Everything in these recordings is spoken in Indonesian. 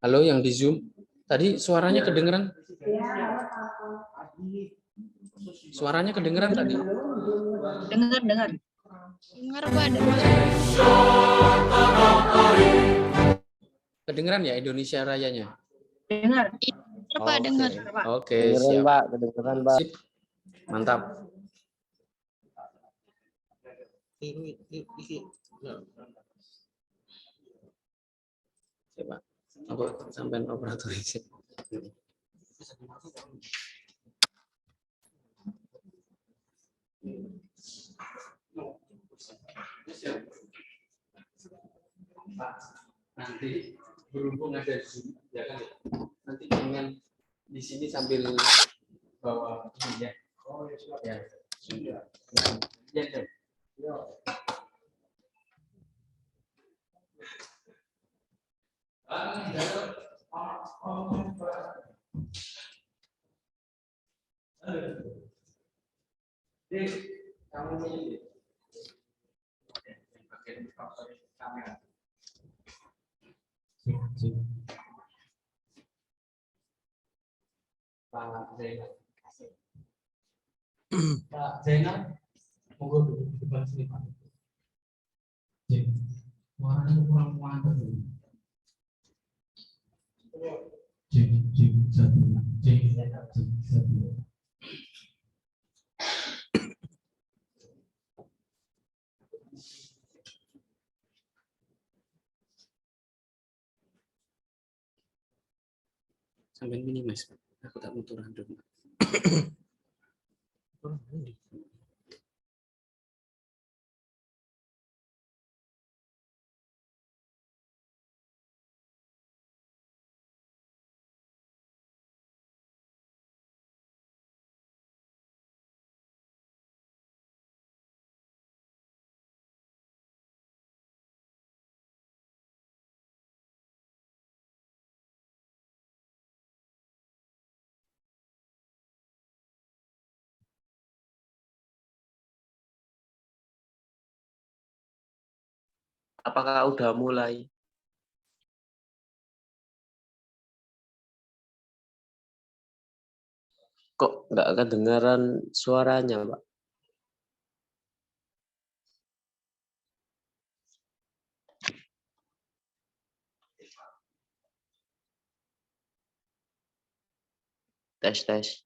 Halo yang di Zoom. Tadi suaranya kedengeran? Suaranya kedengeran tadi? Dengar. Dengar, Pak, dengar. Kedengeran ya Indonesia Rayanya? Dengar. Dengar, Pak, dengar. Oke, Kedengeran, siap. Pak. Kedengeran, Pak. Sip. Mantap. Coba. Aku sampai operator isi. Pak, nanti berhubung ada Zoom, ya kan? Nanti dengan di sini sambil bawa ini ya. Oh ya. Sudah. Ya, ya. Kamu ini pakai kamera. Pak Zainal. Pak Zainal, monggo duduk di depan sini Pak. Suaranya kurang mantap. Satu. Sampai minimis, aku tak mau turun dulu. Apakah udah mulai? Kok nggak kedengaran suaranya, Pak? Tes.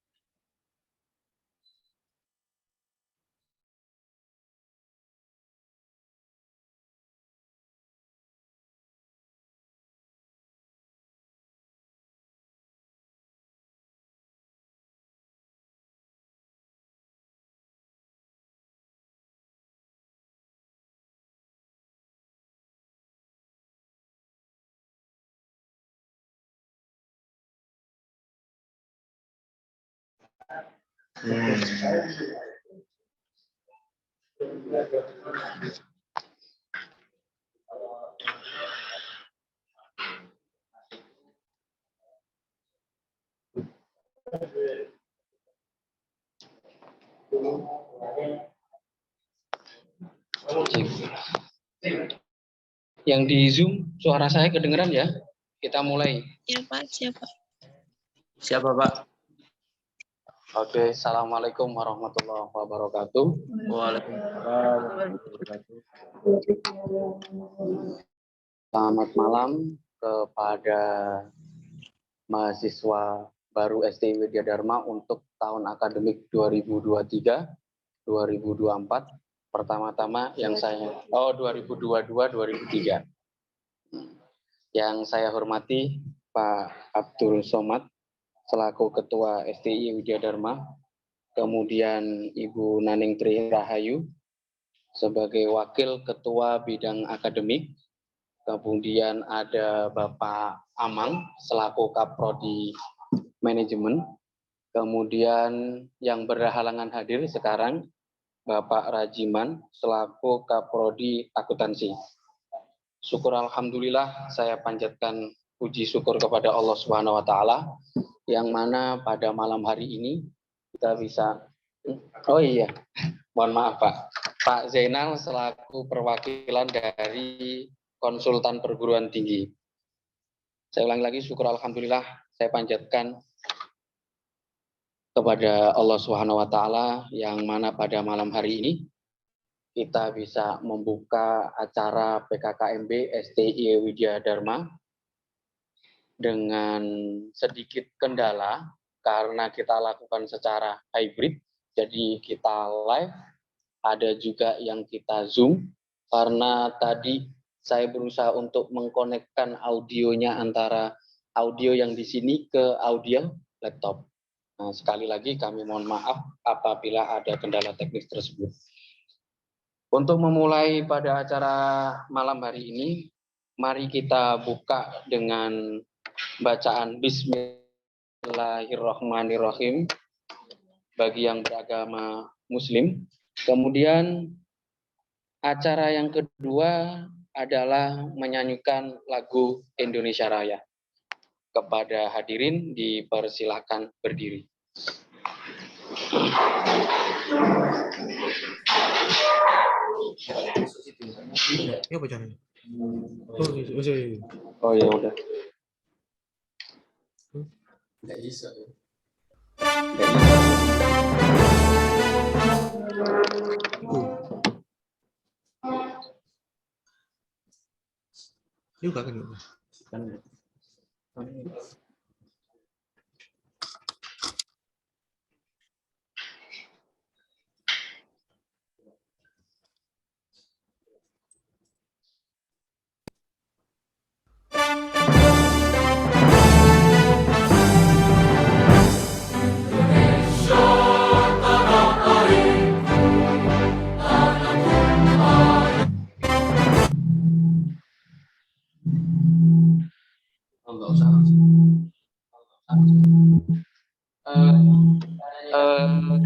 Yang di Zoom suara saya kedengeran ya? Kita mulai. Ya, Pak, siapa? Siapa, Pak? Oke, assalamualaikum warahmatullahi wabarakatuh. Waalaikumsalam. Selamat malam kepada mahasiswa baru STI Widya Dharma untuk tahun akademik 2023-2024. Pertama-tama yang saya 2022-2023. Yang saya hormati Pak Abdul Somad selaku Ketua STI Widya Dharma, kemudian Ibu Naning Tri Rahayu sebagai Wakil Ketua Bidang Akademik, kemudian ada Bapak Amang selaku Kaprodi Manajemen, kemudian yang berhalangan hadir sekarang Bapak Rajiman selaku Kaprodi Akuntansi. Syukur alhamdulillah saya panjatkan puji syukur kepada Allah Subhanahu wa taala yang mana pada malam hari ini kita bisa mohon maaf Pak Zainal selaku perwakilan dari konsultan perguruan tinggi. Saya ulangi lagi, syukur alhamdulillah saya panjatkan kepada Allah Subhanahu wa taala yang mana pada malam hari ini kita bisa membuka acara PKKMB STI Widya Dharma dengan sedikit kendala karena kita lakukan secara hybrid. Jadi kita live, ada juga yang kita Zoom karena tadi saya berusaha untuk mengkonekkan audionya antara audio yang di sini ke audio laptop. Nah, sekali lagi kami mohon maaf apabila ada kendala teknis tersebut. Untuk memulai pada acara malam hari ini, mari kita buka dengan bacaan Bismillahirrahmanirrahim bagi yang beragama Muslim. Kemudian acara yang kedua adalah menyanyikan lagu Indonesia Raya. Kepada hadirin dipersilahkan berdiri. Iya bacaan. Oh ya udah. Nggak bisa. Juga kan.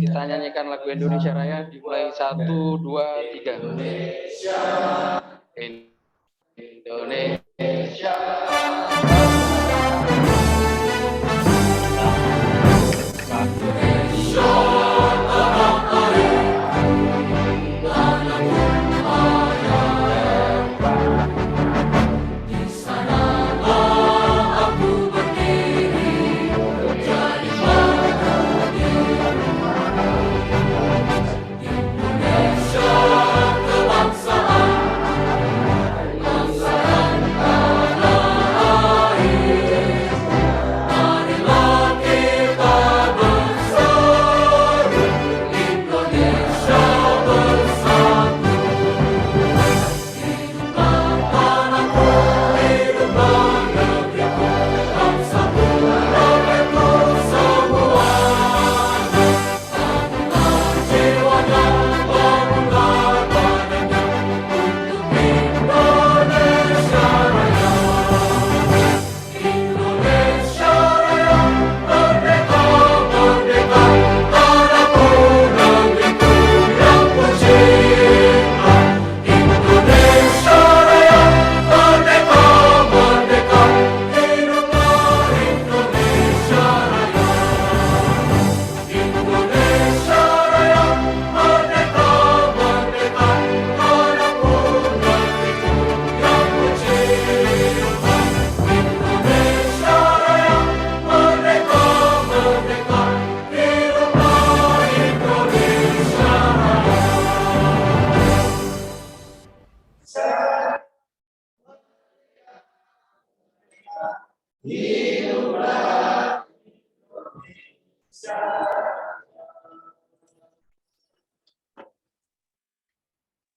Kita nyanyikan lagu Indonesia Raya dimulai 1, 2, 3. Indonesia.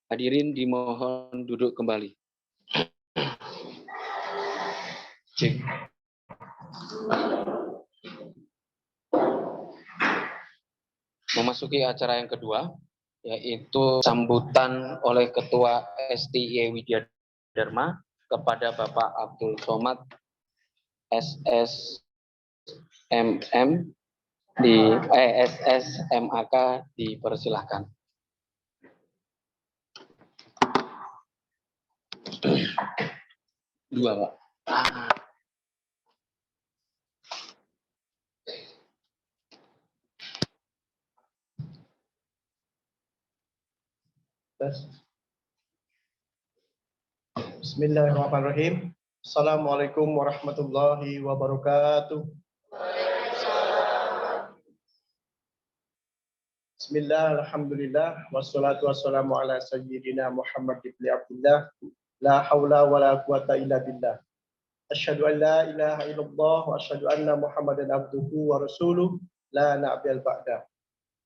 Hadirin dimohon duduk kembali. Cek. Memasuki acara yang kedua, yaitu sambutan oleh Ketua STI Widya Dharma kepada Bapak Abdul Somad SSMM di SSMAK dipersilahkan. Dua, Pak. Bismillahirrahmanirrahim. Assalamualaikum warahmatullahi wabarakatuh. Bismillah, alhamdulillah, wassalatu wassalamu ala sayyidina Muhammad ibn Abdullah, la hawla wa la quwata illa billah. Asyhadu an la ilaha illallah wa asyhadu anna Muhammadan abduhu wa rasuluh, la na'biyal ba'da.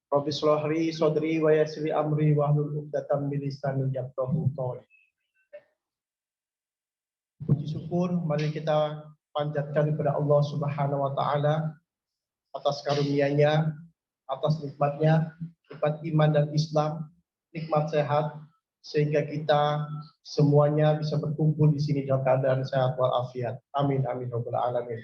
Rabbi shrah li sadri wa yassir li amri wa hlul 'uqdatam min lisani yafqahu qawli. Puji syukur mari kita panjatkan kepada Allah Subhanahu wa taala atas karunia-Nya, atas nikmatnya, nikmat iman dan Islam, nikmat sehat, sehingga kita semuanya bisa berkumpul di sini dalam keadaan sehat walafiat. Amin amin rabbal alamin.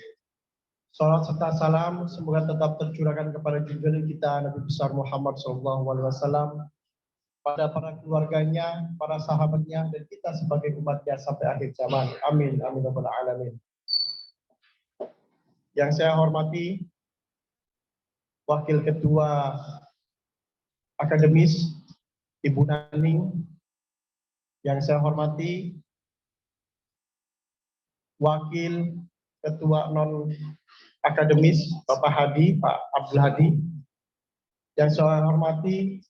Salat serta salam semoga tetap tercurahkan kepada junjungan kita Nabi besar Muhammad SAW, pada para keluarganya, para sahabatnya, dan kita sebagai umatnya sampai akhir zaman. Amin amin rabbal alamin. Yang saya hormati Wakil Ketua Akademis Ibu Naning, yang saya hormati Wakil Ketua Non Akademis Bapak Hadi, Pak Abdul Hadi, yang saya hormati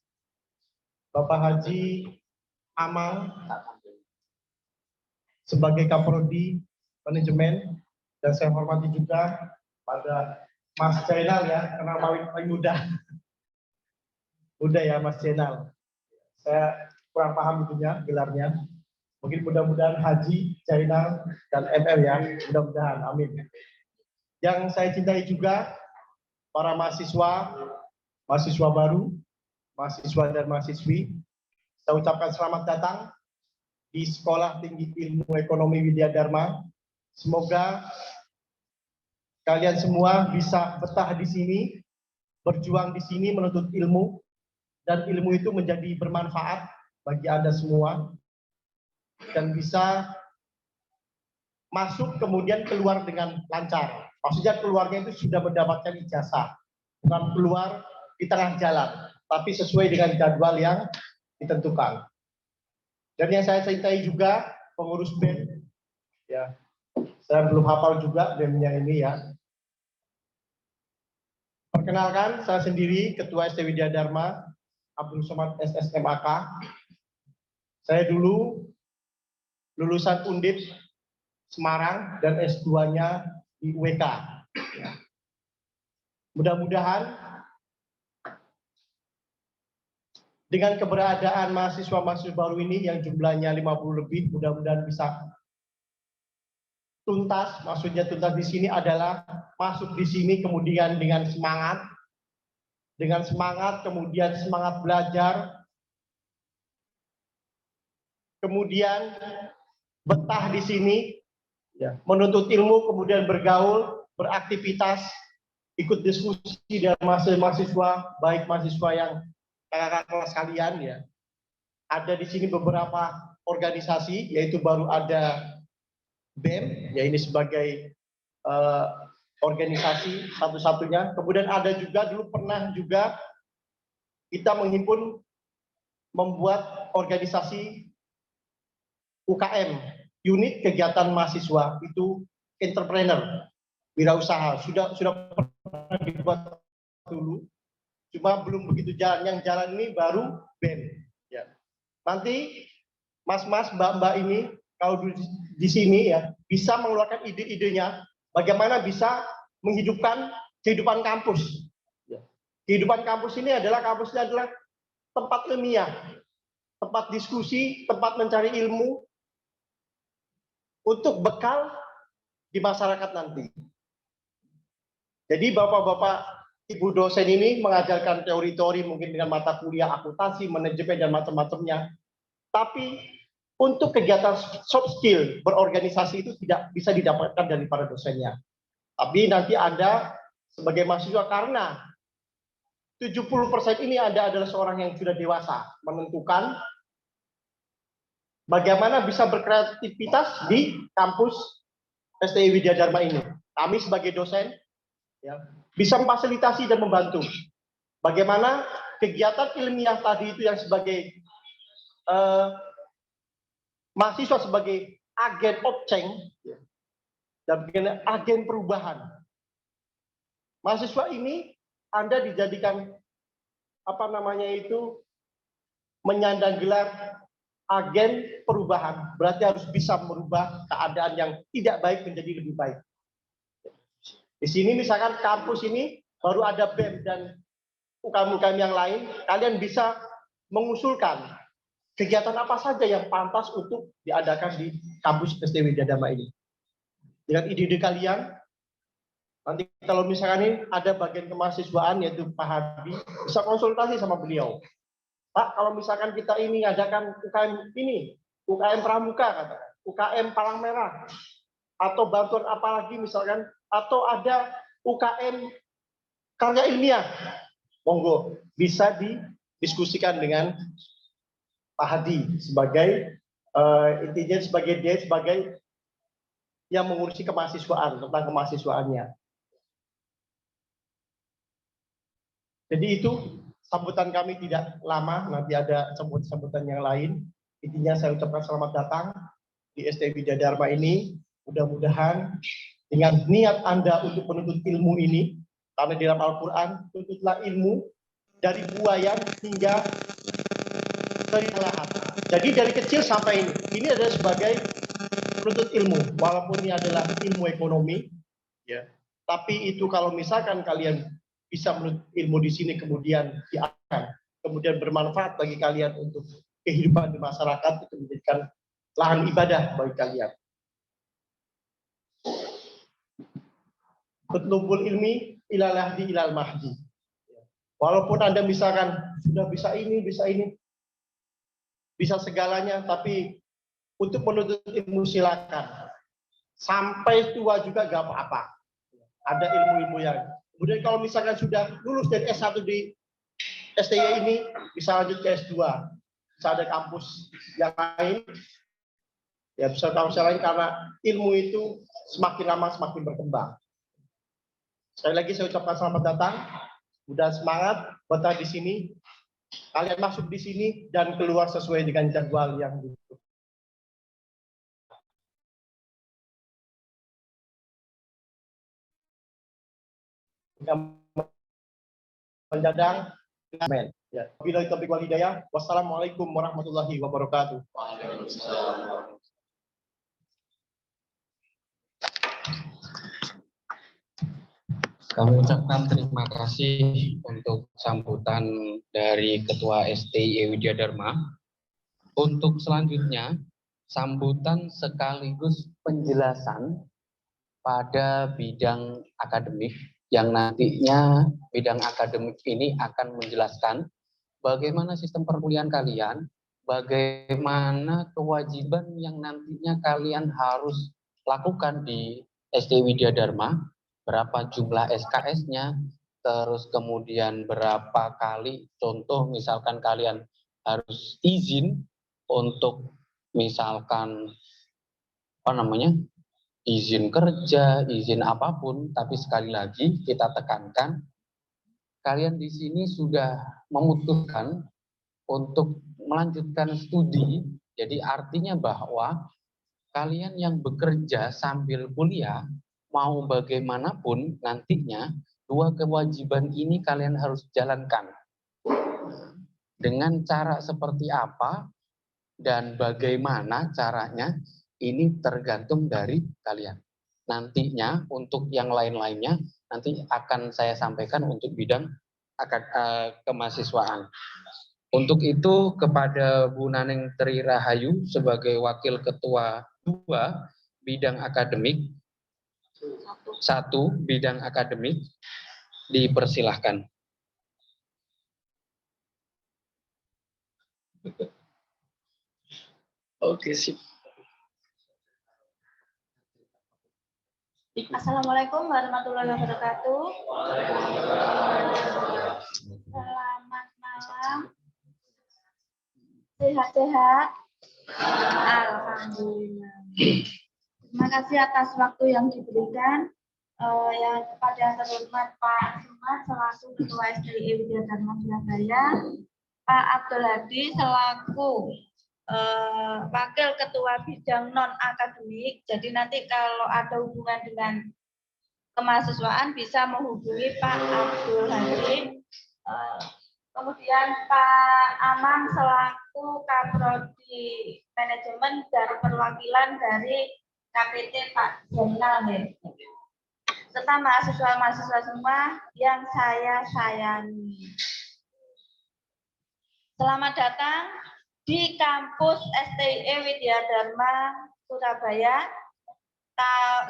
Bapak Haji Amal sebagai Kaprodi Manajemen, dan saya hormati juga pada Mas Jainal ya, karena paling muda. Muda ya Mas Jainal. Saya kurang paham itunya gelarnya. Mungkin mudah-mudahan Haji Jainal dan ML ya, mudah-mudahan, amin. Yang saya cintai juga para mahasiswa, mahasiswa baru, mahasiswa dan mahasiswi, saya ucapkan selamat datang di Sekolah Tinggi Ilmu Ekonomi Widya Dharma. Semoga kalian semua bisa betah di sini, berjuang di sini menuntut ilmu, dan ilmu itu menjadi bermanfaat bagi Anda semua, dan bisa masuk kemudian keluar dengan lancar. Maksudnya keluarnya itu sudah mendapatkan ijazah, bukan keluar di tengah jalan, tapi sesuai dengan jadwal yang ditentukan. Dan yang saya cintai juga pengurus BEM, ya, saya belum hafal juga BEM-nya ini ya. Perkenalkan, saya sendiri Ketua ST Widya Dharma, Abdul Somad SSMAK. Saya dulu lulusan Undip Semarang dan S2-nya di UWK. Ya. Mudah-mudahan dengan keberadaan mahasiswa-mahasiswa baru ini yang jumlahnya 50 lebih, mudah-mudahan bisa tuntas. Maksudnya tuntas di sini adalah masuk di sini kemudian dengan semangat, kemudian semangat belajar, kemudian betah di sini, ya, menuntut ilmu, kemudian bergaul, beraktivitas, ikut diskusi dengan mahasiswa, baik mahasiswa yang kakak kelas kalian ya. Ada di sini beberapa organisasi, yaitu baru ada BEM, ya ini sebagai organisasi satu-satunya. Kemudian ada juga dulu pernah juga kita menghimpun membuat organisasi UKM, unit kegiatan mahasiswa, itu entrepreneur, wirausaha, sudah pernah dibuat dulu. Cuma belum begitu jalan. Yang jalan ini baru BEM. Ya. Nanti mas-mas, mbak-mbak ini kalau di sini ya bisa mengeluarkan ide-idenya bagaimana bisa menghidupkan kehidupan kampus. Ya. Kehidupan kampus ini adalah tempat ilmiah, tempat diskusi, tempat mencari ilmu untuk bekal di masyarakat nanti. Jadi bapak-bapak, ibu dosen ini mengajarkan teori-teori mungkin dengan mata kuliah akuntansi, manajemen, dan macam-macamnya. Tapi untuk kegiatan soft skill berorganisasi itu tidak bisa didapatkan dari para dosennya. Tapi nanti Anda sebagai mahasiswa, karena 70% ini Anda adalah seorang yang sudah dewasa, menentukan bagaimana bisa berkreativitas di kampus STI Widya Dharma ini. Kami sebagai dosen ya, bisa memfasilitasi dan membantu. Bagaimana kegiatan ilmiah tadi itu yang sebagai mahasiswa sebagai agen of change, dan menjadi agen perubahan. Mahasiswa ini Anda dijadikan menyandang gelar agen perubahan, berarti harus bisa merubah keadaan yang tidak baik menjadi lebih baik. Di sini misalkan kampus ini baru ada BEM dan UKM-UKM yang lain, kalian bisa mengusulkan kegiatan apa saja yang pantas untuk diadakan di kampus ST Widya Dharma ini. Dengan ide-ide kalian, nanti kalau misalkan ini ada bagian kemahasiswaan yaitu Pak Hadi, bisa konsultasi sama beliau. Pak, kalau misalkan kita ini ngadakan UKM ini, UKM Pramuka, katakan, UKM Palang Merah, atau bantuan apa lagi misalkan, atau ada UKM karya ilmiah, monggo bisa didiskusikan dengan Pak Hadi sebagai intinya sebagai dia sebagai yang mengurusi kemahasiswaan, tentang kemahasiswaannya. Jadi itu sambutan kami tidak lama, nanti ada sambutan yang lain. Intinya saya ucapkan selamat datang di ST Widya Dharma ini. Mudah-mudahan dengan niat Anda untuk menuntut ilmu ini, karena di dalam Al-Quran, tuntutlah ilmu dari buayan hingga dari lahat. Jadi dari kecil sampai ini adalah sebagai menuntut ilmu, walaupun ini adalah ilmu ekonomi, ya. Tapi itu kalau misalkan kalian bisa menuntut ilmu di sini kemudian diakan, kemudian bermanfaat bagi kalian untuk kehidupan di masyarakat, itu menjadikan lahan ibadah bagi kalian. Betlubul ilmi ilalah di ilal mahdi. Walaupun Anda misalkan sudah bisa ini, bisa segalanya, tapi untuk menuntut ilmu silakan. Sampai tua juga gak apa-apa. Ada ilmu-ilmu yang. Kemudian kalau misalkan sudah lulus dari S1 di STY ini, bisa lanjut ke S2. Bisa ada kampus yang lain. Ya bisa kampus yang lain karena ilmu itu semakin lama semakin berkembang. Sekali lagi saya ucapkan selamat datang. Mudah semangat betah di sini. Kalian masuk di sini dan keluar sesuai dengan jadwal yang dibutuhkan. Menjadang, amin. Ya. Wabillahi taufiq wal hidayah. Wassalamualaikum warahmatullahi wabarakatuh. Kami ucapkan terima kasih untuk sambutan dari Ketua STI Widya Dharma. Untuk selanjutnya, sambutan sekaligus penjelasan pada bidang akademik yang nantinya bidang akademik ini akan menjelaskan bagaimana sistem perkuliahan kalian, bagaimana kewajiban yang nantinya kalian harus lakukan di STI Widya Dharma, berapa jumlah SKS-nya, terus kemudian berapa kali, contoh misalkan kalian harus izin untuk misalkan izin kerja, izin apapun, tapi sekali lagi kita tekankan, kalian di sini sudah memutuskan untuk melanjutkan studi, jadi artinya bahwa kalian yang bekerja sambil kuliah, mau bagaimanapun nantinya, dua kewajiban ini kalian harus jalankan. Dengan cara seperti apa dan bagaimana caranya, ini tergantung dari kalian. Nantinya untuk yang lain-lainnya nanti akan saya sampaikan untuk bidang kemahasiswaan. Untuk itu kepada Bu Naneng Tri Rahayu sebagai Wakil Ketua 2 bidang akademik, 1 bidang akademik, dipersilahkan. Oke, sip. Assalamualaikum warahmatullahi wabarakatuh. Selamat malam. Sehat-sehat. Alhamdulillah. Terima kasih atas waktu yang diberikan. Yang kepada yang terhormat Pak Sumat selaku Ketua STI Widya Dharma Surabaya, Pak Abdul Hadi selaku Wakil Ketua Bidang Non-Akademik. Jadi nanti kalau ada hubungan dengan kemahasiswaan bisa menghubungi Pak Abdul Hadi. Kemudian Pak Amang selaku Kaprodi Manajemen dari perwakilan dari KPT Pak Zainal. Serta mahasiswa-mahasiswa semua yang saya sayangi. Selamat datang di kampus STIE Widya Dharma Surabaya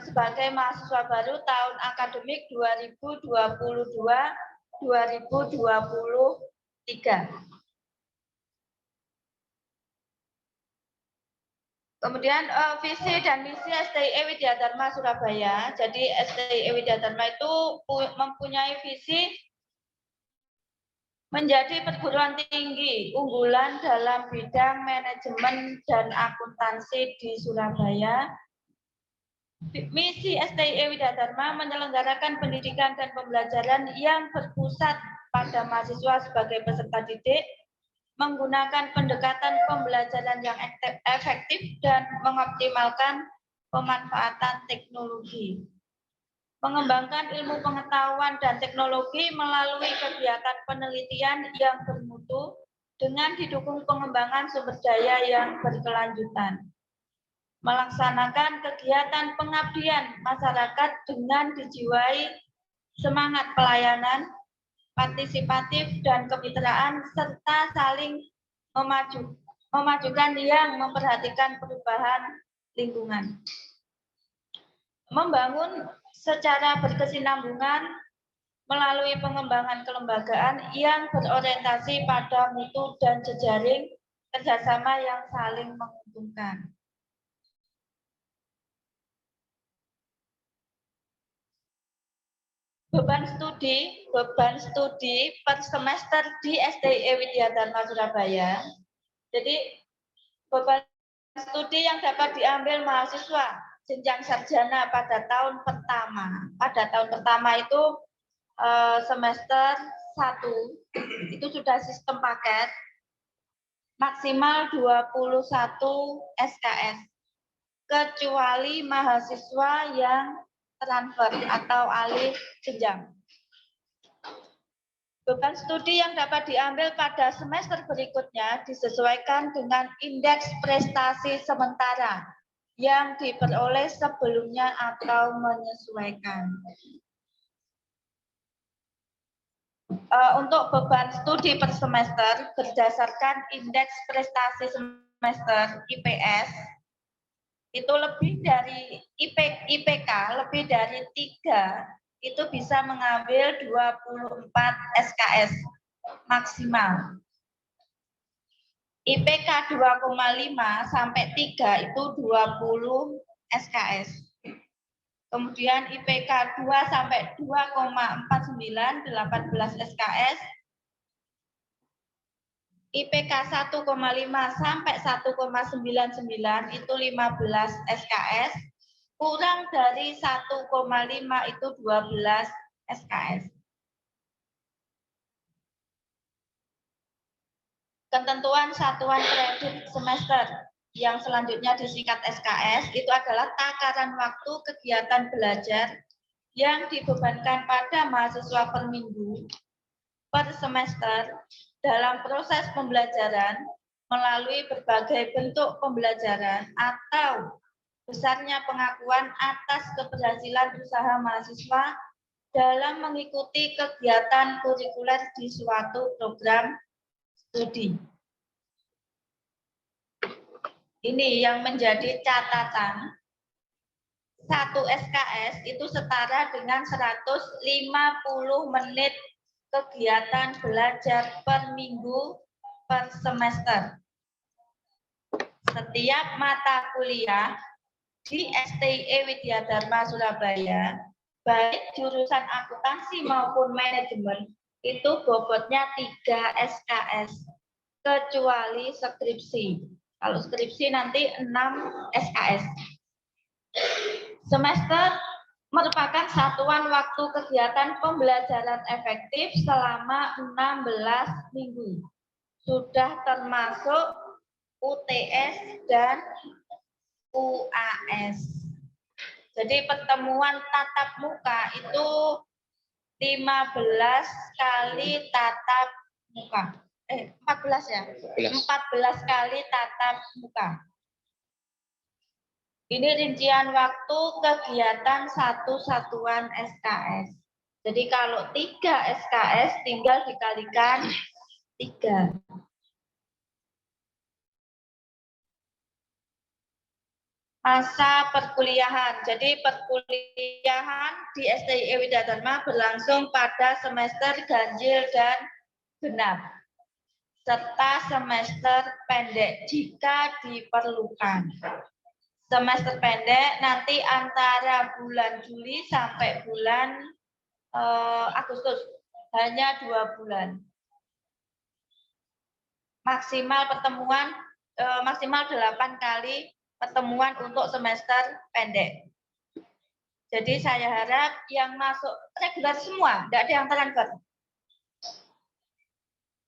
sebagai mahasiswa baru tahun akademik 2022-2023. Kemudian visi dan misi STIE Widya Dharma Surabaya. Jadi STIE Widya Dharma itu mempunyai visi menjadi perguruan tinggi unggulan dalam bidang manajemen dan akuntansi di Surabaya. Misi STIE Widya Dharma menyelenggarakan pendidikan dan pembelajaran yang berpusat pada mahasiswa sebagai peserta didik, menggunakan pendekatan pembelajaran yang efektif dan mengoptimalkan pemanfaatan teknologi. Mengembangkan ilmu pengetahuan dan teknologi melalui kegiatan penelitian yang bermutu dengan didukung pengembangan sumber daya yang berkelanjutan. Melaksanakan kegiatan pengabdian masyarakat dengan dijiwai semangat pelayanan, partisipatif dan kemitraan serta saling memajukan yang memperhatikan perubahan lingkungan. Membangun secara berkesinambungan melalui pengembangan kelembagaan yang berorientasi pada mutu dan jejaring kerjasama yang saling menguntungkan. Beban studi per semester di STIE Widya Dharma Surabaya. Jadi beban studi yang dapat diambil mahasiswa jenjang sarjana pada tahun pertama. Pada tahun pertama itu semester 1 itu sudah sistem paket maksimal 21 SKS kecuali mahasiswa yang transfer atau alih jenjang. Beban studi yang dapat diambil pada semester berikutnya disesuaikan dengan indeks prestasi sementara yang diperoleh sebelumnya atau menyesuaikan. Untuk beban studi per semester berdasarkan indeks prestasi semester IPS itu lebih dari IPK lebih dari 3 itu bisa mengambil 24 SKS maksimal. IPK 2,5 sampai 3 itu 20 SKS. Kemudian IPK 2 sampai 2,49 18 SKS. IPK 1,5 sampai 1,99 itu 15 SKS. Kurang dari 1,5 itu 12 SKS. Ketentuan satuan kredit semester yang selanjutnya disingkat SKS itu adalah takaran waktu kegiatan belajar yang dibebankan pada mahasiswa per minggu, per semester dalam proses pembelajaran melalui berbagai bentuk pembelajaran atau besarnya pengakuan atas keberhasilan usaha mahasiswa dalam mengikuti kegiatan kurikuler di suatu program studi. Ini yang menjadi catatan. 1 SKS itu setara dengan 150 menit kegiatan belajar per minggu per semester. Setiap mata kuliah di STIE Widya Dharma Surabaya, baik jurusan akuntansi maupun manajemen, itu bobotnya 3 SKS, kecuali skripsi. Kalau skripsi nanti 6 SKS. Semester merupakan satuan waktu kegiatan pembelajaran efektif selama 16 minggu. Sudah termasuk UTS, dan UAS. Jadi pertemuan tatap muka itu 15 kali tatap muka. 14 ya? 14 kali tatap muka. Ini rincian waktu kegiatan satu satuan SKS. Jadi kalau 3 SKS tinggal dikalikan 3. Masa perkuliahan. Jadi perkuliahan di STIE Widadharma berlangsung pada semester ganjil dan genap, serta semester pendek jika diperlukan. Semester pendek nanti antara bulan Juli sampai bulan Agustus, hanya 2 bulan. Maksimal pertemuan, maksimal 8 kali pertemuan untuk semester pendek. Jadi saya harap yang masuk reguler semua, tidak ada yang transfer.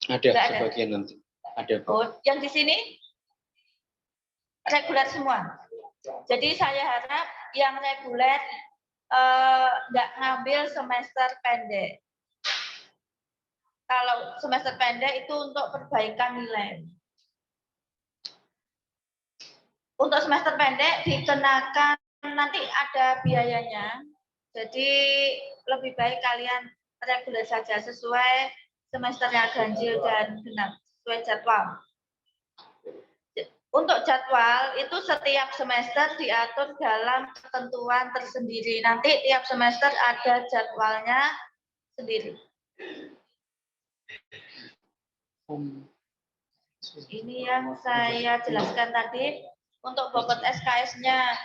Ada sebagian nanti. Ada. Oh, yang di sini reguler semua. Jadi saya harap yang reguler nggak ngambil semester pendek. Kalau semester pendek itu untuk perbaikan nilai. Untuk semester pendek dikenakan nanti ada biayanya. Jadi lebih baik kalian reguler saja sesuai semesternya ganjil dan genap, sesuai jadwal. Untuk jadwal itu setiap semester diatur dalam ketentuan tersendiri. Nanti tiap semester ada jadwalnya sendiri. Ini yang saya jelaskan tadi. Untuk bobot SKS-nya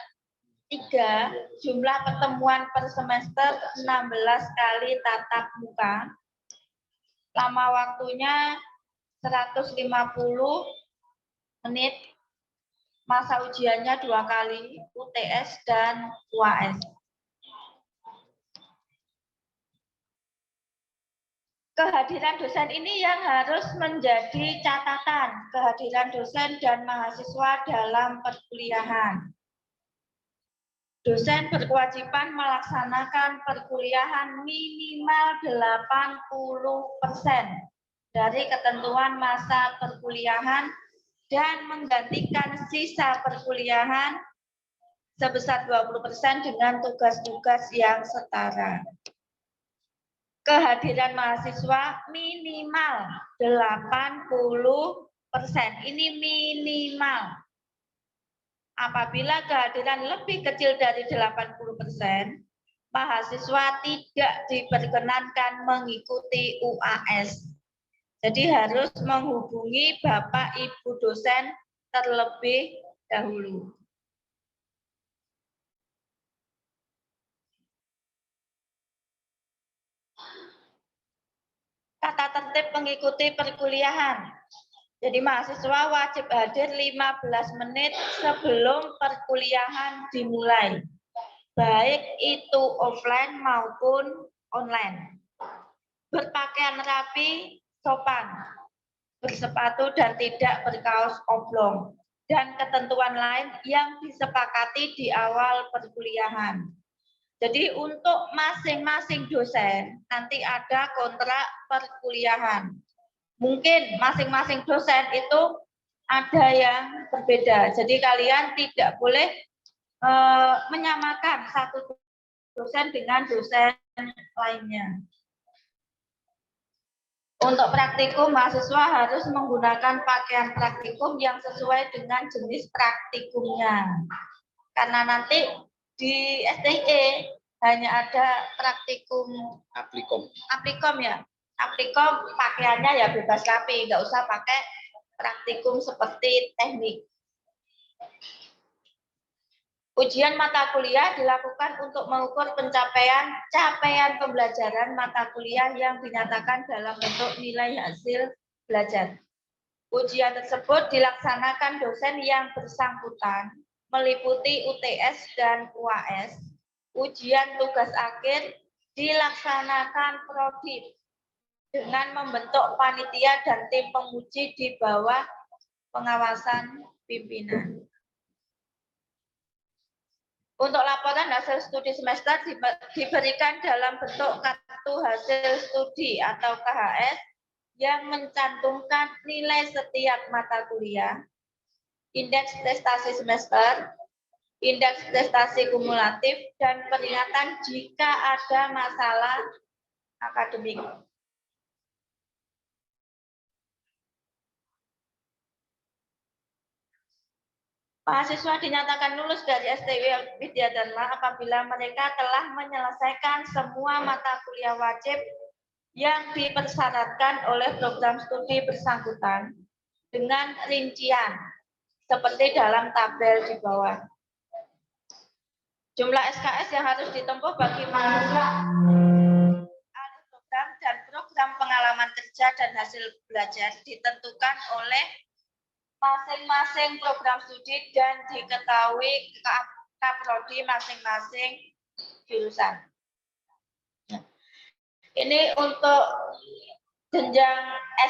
3, jumlah pertemuan per semester 16 kali tatap muka. Lama waktunya 150 menit. Masa ujiannya 2 kali, UTS dan UAS. Kehadiran dosen ini yang harus menjadi catatan, kehadiran dosen dan mahasiswa dalam perkuliahan. Dosen berkewajiban melaksanakan perkuliahan minimal 80% dari ketentuan masa perkuliahan dan menggantikan sisa perkuliahan sebesar 20% dengan tugas-tugas yang setara. Kehadiran mahasiswa minimal 80%. Ini minimal. Apabila kehadiran lebih kecil dari 80%, mahasiswa tidak diperkenankan mengikuti UAS. Jadi harus menghubungi Bapak Ibu dosen terlebih dahulu. Tata tertib mengikuti perkuliahan. Jadi mahasiswa wajib hadir 15 menit sebelum perkuliahan dimulai. Baik itu offline maupun online. Berpakaian rapi, sopan, bersepatu dan tidak berkaos oblong. Dan ketentuan lain yang disepakati di awal perkuliahan. Jadi untuk masing-masing dosen nanti ada kontrak perkuliahan. Mungkin masing-masing dosen itu ada yang berbeda. Jadi kalian tidak boleh menyamakan satu dosen dengan dosen lainnya. Untuk praktikum, mahasiswa harus menggunakan pakaian praktikum yang sesuai dengan jenis praktikumnya. Karena nanti di STIE hanya ada praktikum aplikom ya. Aplikom pakaiannya ya bebas rapi, nggak usah pakai praktikum seperti teknik. Ujian mata kuliah dilakukan untuk mengukur capaian pembelajaran mata kuliah yang dinyatakan dalam bentuk nilai hasil belajar. Ujian tersebut dilaksanakan dosen yang bersangkutan, meliputi UTS dan UAS. Ujian tugas akhir dilaksanakan prodi dengan membentuk panitia dan tim penguji di bawah pengawasan pimpinan. Untuk laporan hasil studi semester diberikan dalam bentuk kartu hasil studi atau KHS yang mencantumkan nilai setiap mata kuliah, indeks prestasi semester, indeks prestasi kumulatif, dan peringatan jika ada masalah akademik. Mahasiswa dinyatakan lulus dari STW Widya Dharma apabila mereka telah menyelesaikan semua mata kuliah wajib yang dipersyaratkan oleh program studi bersangkutan dengan rincian seperti dalam tabel di bawah. Jumlah SKS yang harus ditempuh bagi mahasiswa alih program dan program pengalaman kerja dan hasil belajar ditentukan oleh masing-masing program studi dan diketahui kaprodi masing-masing jurusan. Ini untuk jenjang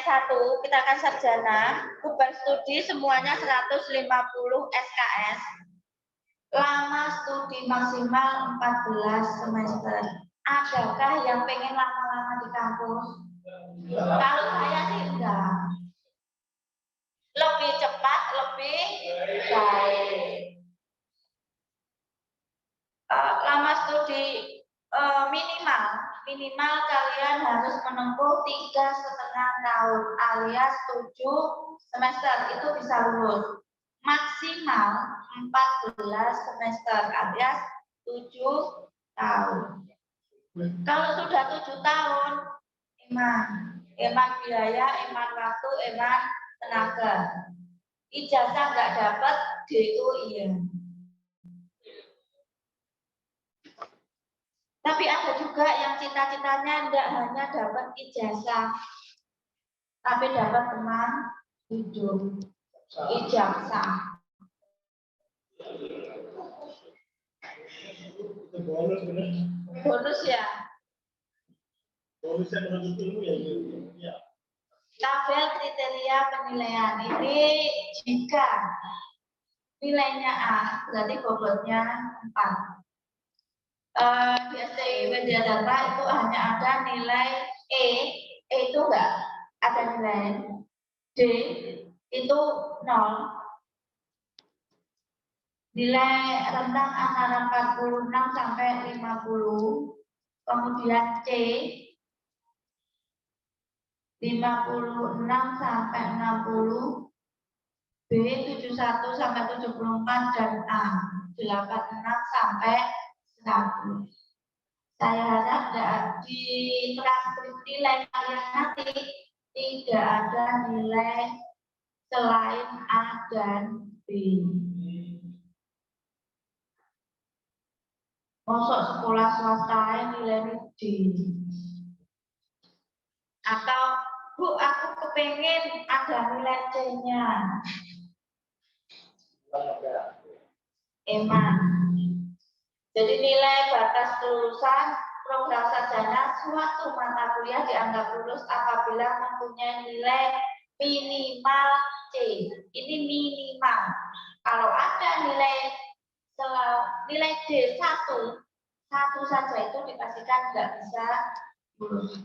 S1, kita akan sarjana, beban studi semuanya 150 SKS. Lama studi maksimal 14 semester. Adakah yang pengen lama-lama di kampus? Kalau saya sih enggak. Lebih cepat, lebih baik. Lama studi minimal kalian harus menempuh 3,5 tahun alias 7 semester itu bisa lulus. Maksimal 14 semester alias 7 tahun. Kalau sudah 7 tahun, eman biaya, eman waktu, eman tenaga. Ijazah nggak dapat, DO iya. Tapi ada juga yang cita-citanya tidak hanya dapat ijazah, tapi dapat teman hidup, ijazah. Bonus ya. Bonusnya menuntut ilmu ya. Tabel kriteria penilaian ini jika nilainya A berarti bobotnya 4. Di STI Widya Dharma itu hanya ada nilai E itu enggak ada nilai, D itu 0, nilai rentang antara 46 sampai 50, kemudian C 56 sampai 60, B 71 sampai 74, dan A 86 sampai 100. Saya harap di transkrip nilai kalian nanti tidak ada nilai selain A dan B. Masuk sekolah swasta nilai D. Atau Bu, aku kepengen ada nilai C-nya. Emang. Jadi nilai batas kelulusan program sarjana suatu mata kuliah dianggap lulus apabila mempunyai nilai minimal C. Ini minimal. Kalau ada nilai D1 saja itu dipastikan nggak bisa lulus.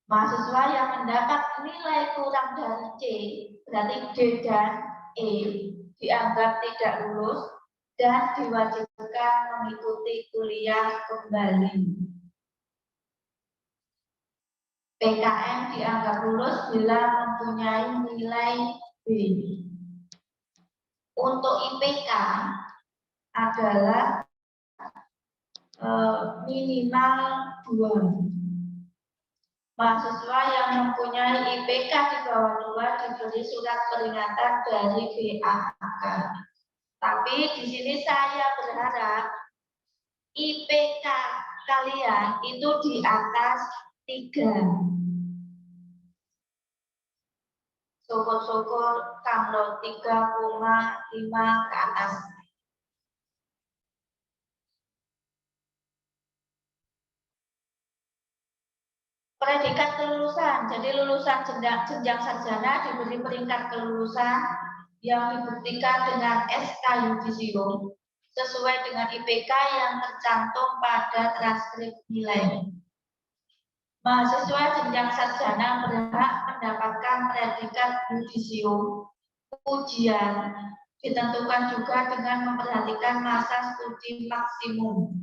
Mahasiswa yang mendapat nilai kurang dari C, berarti D dan E, dianggap tidak lulus dan diwajibkan mengikuti kuliah kembali. PKM dianggap lulus bila mempunyai nilai B. Untuk IPK adalah minimal 2. Mahasiswa yang mempunyai IPK di bawah 2 diberi surat peringatan dari BAK. Tapi di sini saya berharap IPK kalian itu di atas 3. Syukur-syukur kalau 3,5 ke atas. Predikat kelulusan, jadi lulusan jenjang sarjana diberi peringkat kelulusan yang dibuktikan dengan SK Yudisium sesuai dengan IPK yang tercantum pada transkrip nilai. Mahasiswa jenjang sarjana berhak mendapatkan predikat yudisium. Ujian ditentukan juga dengan memperhatikan masa studi maksimum,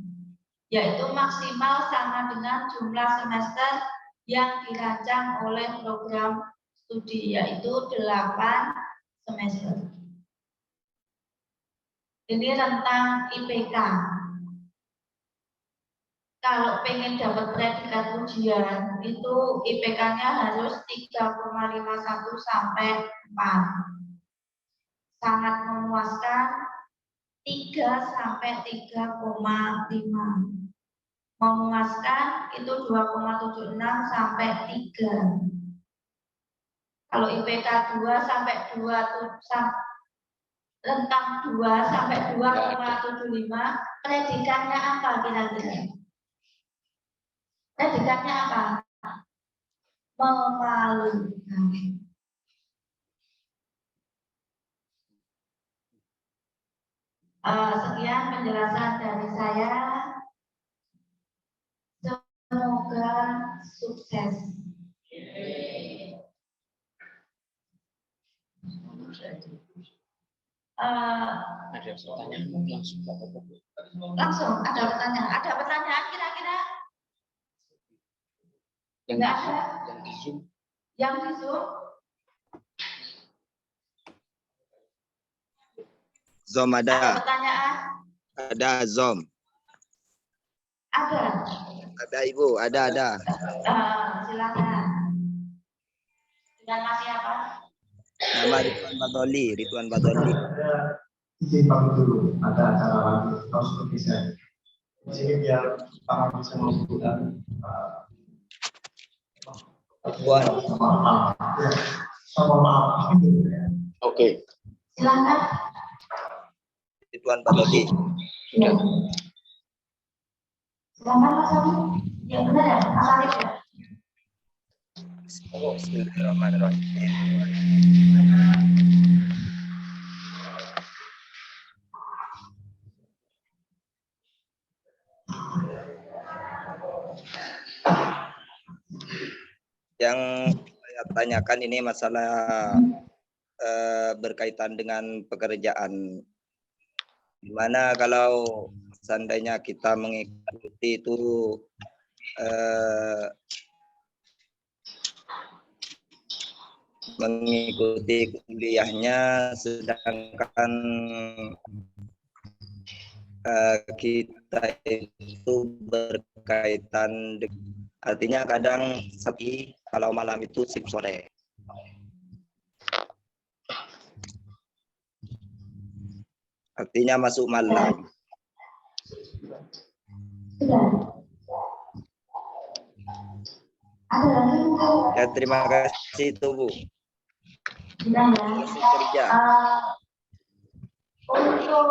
yaitu maksimal sama dengan jumlah semester yang dirancang oleh program studi, yaitu 8 semester. Ini tentang IPK. Kalau pengen dapat predikat ujian, itu IPK-nya harus 3,51 sampai 4. Sangat memuaskan 3 sampai 3,5. Memuaskan itu 2,76 sampai 3. Kalau IPK 2 sampai 2 rentang 2 sampai 2,75, predikatnya apa kira-kira? Predikatnya apa? Memalukan. Sekian penjelasan dari saya. Semoga sukses. Ada pertanyaan Langsung ada pertanyaan. Ada pertanyaan kira-kira? yang Nggak ada. yang di Zoom. Yang di Zoom? Zoom Ada ada. pertanyaan? Ada Zoom. Ada. Ada Ibu, ada. Silakan. Dengan Mas siapa? Nama Ridwan Badoli. Ada izin pamit dulu, ada acara lagi, harus berpisah. Di sini biar para bisa menggunakan sama maaf. Oke. Silakan. Ridwan Badoli. Ya. Silakan Mas Abi. Ya benar ya, Mas Abi ya. Bismillahirrahmanirrahim. Yang saya tanyakan ini masalah berkaitan dengan pekerjaan. Gimana kalau seandainya kita mengikuti itu mengikuti kuliahnya, sedangkan kita itu berkaitan, artinya kadang sepi kalau malam itu shift sore. Artinya masuk malam. Ada lagi mungkin? Ya, terima kasih itu Bu. Sudah ya. Masih kerja. Untuk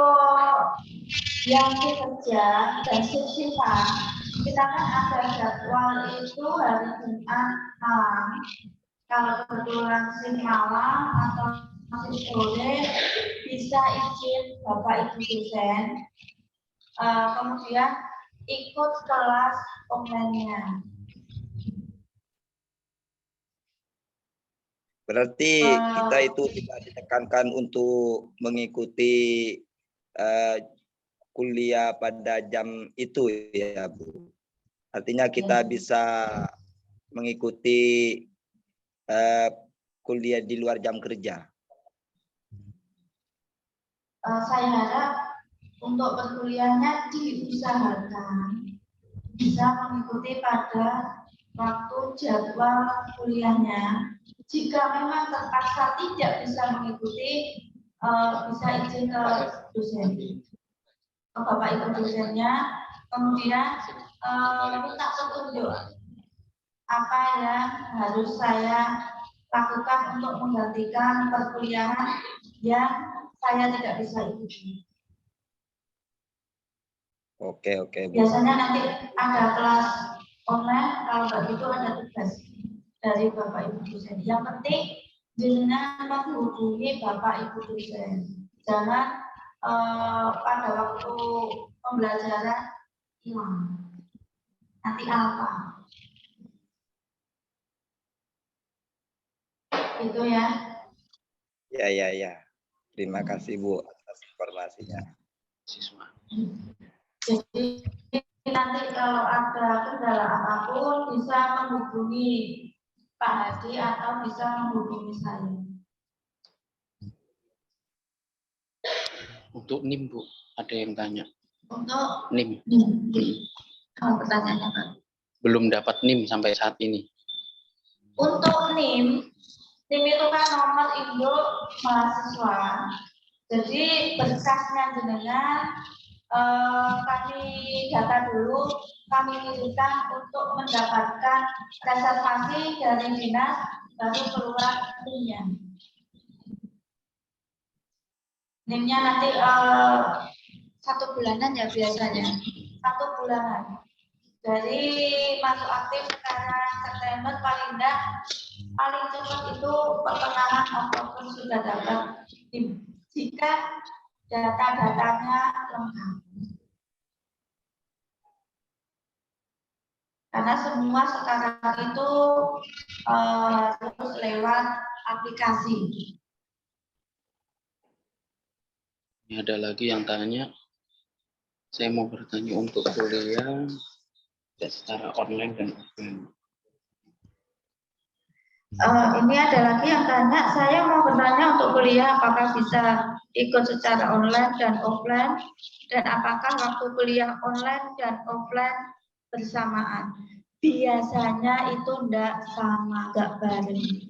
yang bekerja dan shift-shiftan, kita kan ada jadwal itu hari Jumat malam. Kalau kebetulan shift malam atau shift sore, bisa izin Bapak Ibu dosen, kemudian ikut kelas online-nya. Berarti kita itu tidak ditekankan untuk mengikuti kuliah pada jam itu ya Bu. Artinya kita bisa mengikuti kuliah di luar jam kerja. Saya harap untuk perkuliahannya diusahakan bisa mengikuti pada waktu jadwal kuliahnya. Jika memang terpaksa tidak bisa mengikuti, bisa izin ke dosen, ke Bapak Ibu dosennya, kemudian minta petunjuk apa yang harus saya lakukan untuk menggantikan perkuliahan yang saya tidak bisa ikuti. Oke Bu. Biasanya nanti ada kelas online, kalau nggak gitu ada tugas dari Bapak Ibu dosen. Yang penting dengan menghubungi Bapak Ibu dosen. Jangan pada waktu pembelajaran hilang. Nanti apa? Itu ya. Ya. Terima kasih Bu atas informasinya. Siswa. Jadi nanti kalau ada kendala apapun bisa menghubungi Pak Hadi atau bisa menghubungi saya. Untuk NIM, Bu, ada yang tanya. Untuk NIM. Kalau pertanyaannya Pak. Belum dapat NIM sampai saat ini. Untuk NIM itu kan nomor induk mahasiswa. Jadi berkasnya jenengan kami data dulu, kami kirimkan untuk mendapatkan reservasi dari dinas, baru keluar NIM-nya. NIM-nya nanti 1 bulanan ya biasanya, 1 bulanan. Dari masuk aktif sekarang September paling cepat itu pertengahan Oktober sudah dapat NIM. Jika data-datanya lengkap. Karena semua sekarang itu harus lewat aplikasi. Ini ada lagi yang tanya, saya mau bertanya untuk kuliah secara online dan offline. Ini ada lagi yang tanya, saya mau bertanya untuk kuliah apakah bisa ikut secara online dan offline, dan apakah waktu kuliah online dan offline bersamaan? Biasanya itu enggak sama, enggak bareng.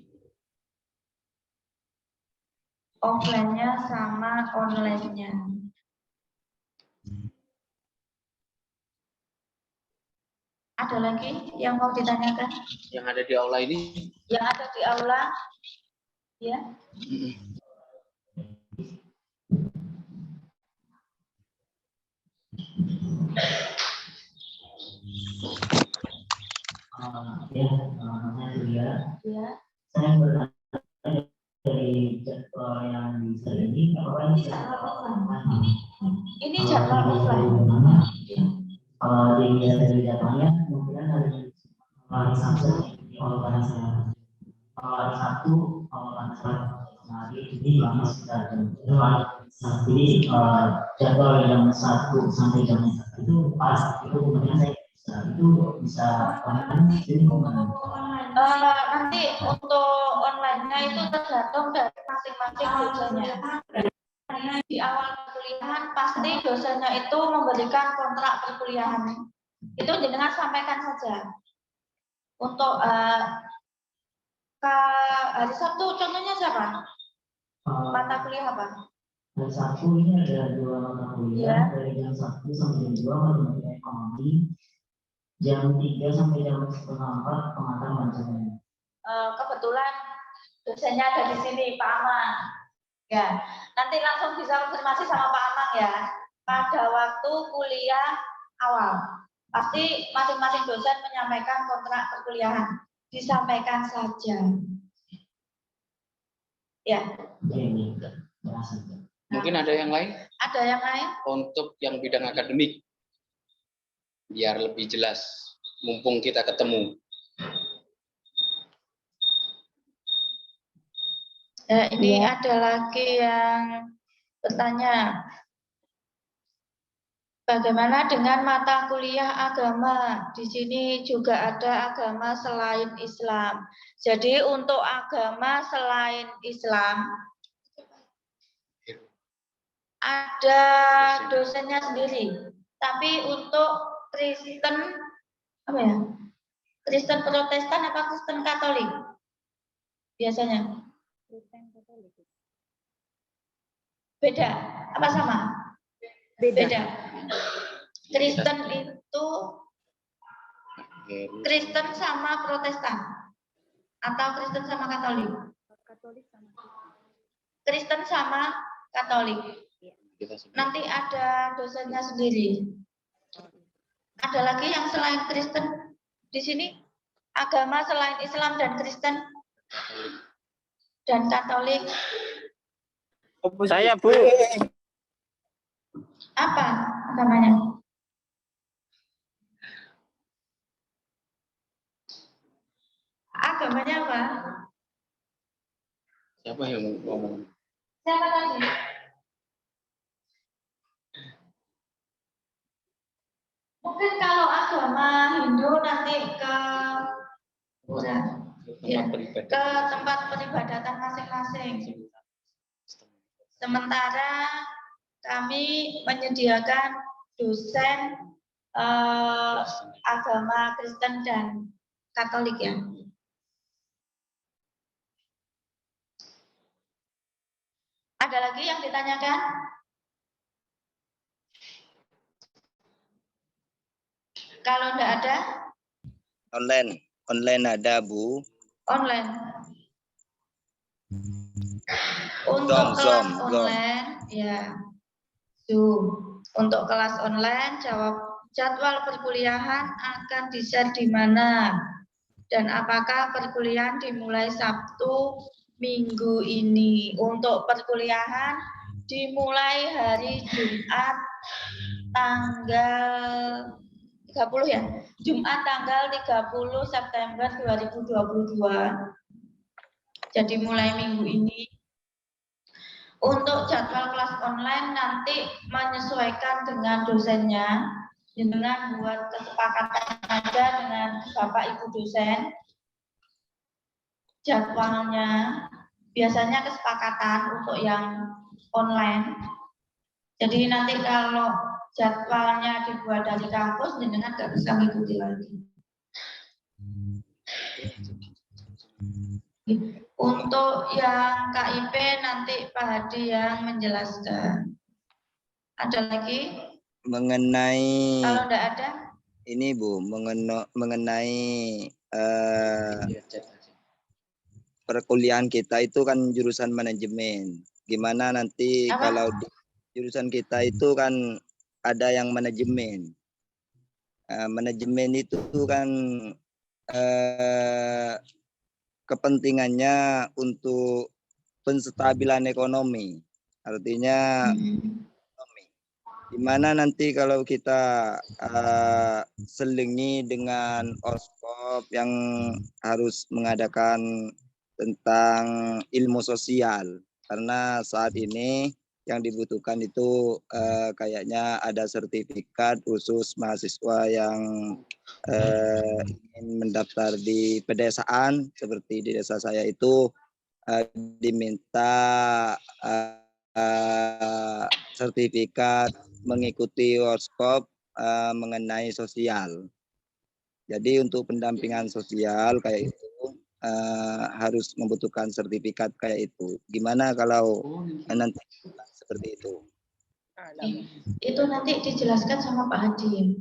Offline-nya sama online-nya. Ada lagi yang mau ditanyakan? Yang ada di aula ini? Yang ada di aula, ya. Ya. Saya bertanya dari jadwal yang bisa ini, apakah ini jadwal offline? Ini jadwal offline. Dilihat dari jadwalnya, kemudian hari Sabtu, hari Sabtu, hari ini lama sudah jadi jadwal jam 1 sampai jam 1 itu pas, itu kemudian saya bisa nanti untuk online-nya itu tergantung dari masing-masing dosennya. Di awal perkuliahan pasti dosennya itu memberikan kontrak perkuliahan. Itu jenengan sampaikan saja. Untuk hari Sabtu contohnya siapa? Mata kuliah apa? Hari Sabtu ini ada 2 mata kuliah, dari jam 1 sampai jam 2 matematika ekonomi, jam 3 sampai jam 3:30 pengantar manajemen. Kebetulan dosennya ada di sini, Pak Amang. Ya, nanti langsung bisa konfirmasi sama Pak Amang ya. Pada waktu kuliah awal, pasti masing-masing dosen menyampaikan kontrak perkuliahan. Disampaikan saja. Ya. Mungkin ada yang lain? Ada yang lain? Untuk yang bidang akademik, biar lebih jelas, mumpung kita ketemu. Ini ada lagi yang bertanya, bagaimana dengan mata kuliah agama? Di sini juga ada agama selain Islam. Jadi untuk agama selain Islam, ada dosennya sendiri. Tapi untuk Kristen, apa ya? Kristen Protestan apa Kristen Katolik? Biasanya. Beda, apa sama? Beda. Kristen itu Kristen sama Protestan atau Kristen sama Katolik? Kristen sama Katolik. Nanti ada dosennya sendiri. Ada lagi yang selain Kristen? Di sini agama selain Islam dan Kristen dan Katolik. Saya, Bu. Apa agamanya? Agamanya apa? Siapa yang ngomong? Siapa tadi? Mungkin kalau agama Hindu nanti ke ke tempat peribadatan masing-masing. Sementara kami menyediakan dosen agama Kristen dan Katolik ya. Ada lagi yang ditanyakan? Kalau tidak ada? Online ada, Bu. Online. Untuk kelas online, ya Zoom. Untuk kelas online, jadwal perkuliahan akan di-share di mana dan apakah perkuliahan dimulai Sabtu minggu ini. Untuk perkuliahan dimulai hari Jumat tanggal 30 ya. Jumat tanggal 30 September 2022. Jadi mulai minggu ini. Untuk jadwal kelas online nanti menyesuaikan dengan dosennya, dengan buat kesepakatan saja dengan Bapak Ibu dosen. Jadwalnya biasanya kesepakatan untuk yang online. Jadi nanti kalau jadwalnya dibuat dari kampus, jenengan nggak bisa mengikuti lagi. Untuk yang KIP nanti Pak Hadi yang menjelaskan. Ada lagi? Mengenai Kalau tidak ada? Ini Bu, mengenai perkuliahan kita itu kan jurusan manajemen. Gimana nanti kalau di jurusan kita itu kan ada yang manajemen. Manajemen itu kan kepentingannya untuk penstabilan ekonomi. Artinya di mana nanti kalau kita selingi dengan oskop yang harus mengadakan tentang ilmu sosial, karena saat ini yang dibutuhkan itu kayaknya ada sertifikat khusus mahasiswa yang ingin mendaftar di pedesaan, seperti di desa saya itu diminta sertifikat mengikuti workshop mengenai sosial. Jadi untuk pendampingan sosial kayak itu harus membutuhkan sertifikat kayak itu. Gimana kalau nanti seperti itu? Itu nanti dijelaskan sama Pak Hadi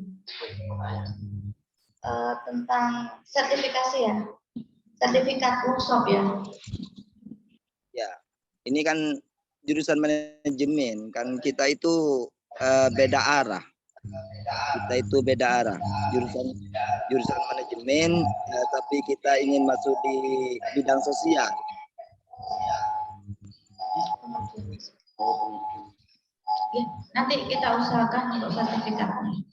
tentang sertifikasi ya, sertifikat workshop ya. Ya, ini kan jurusan manajemen, kan kita itu beda arah. Kita itu beda arah. Jurusan manajemen, tapi kita ingin masuk di bidang sosial. Ya, nanti kita usahakan untuk sertifikatnya.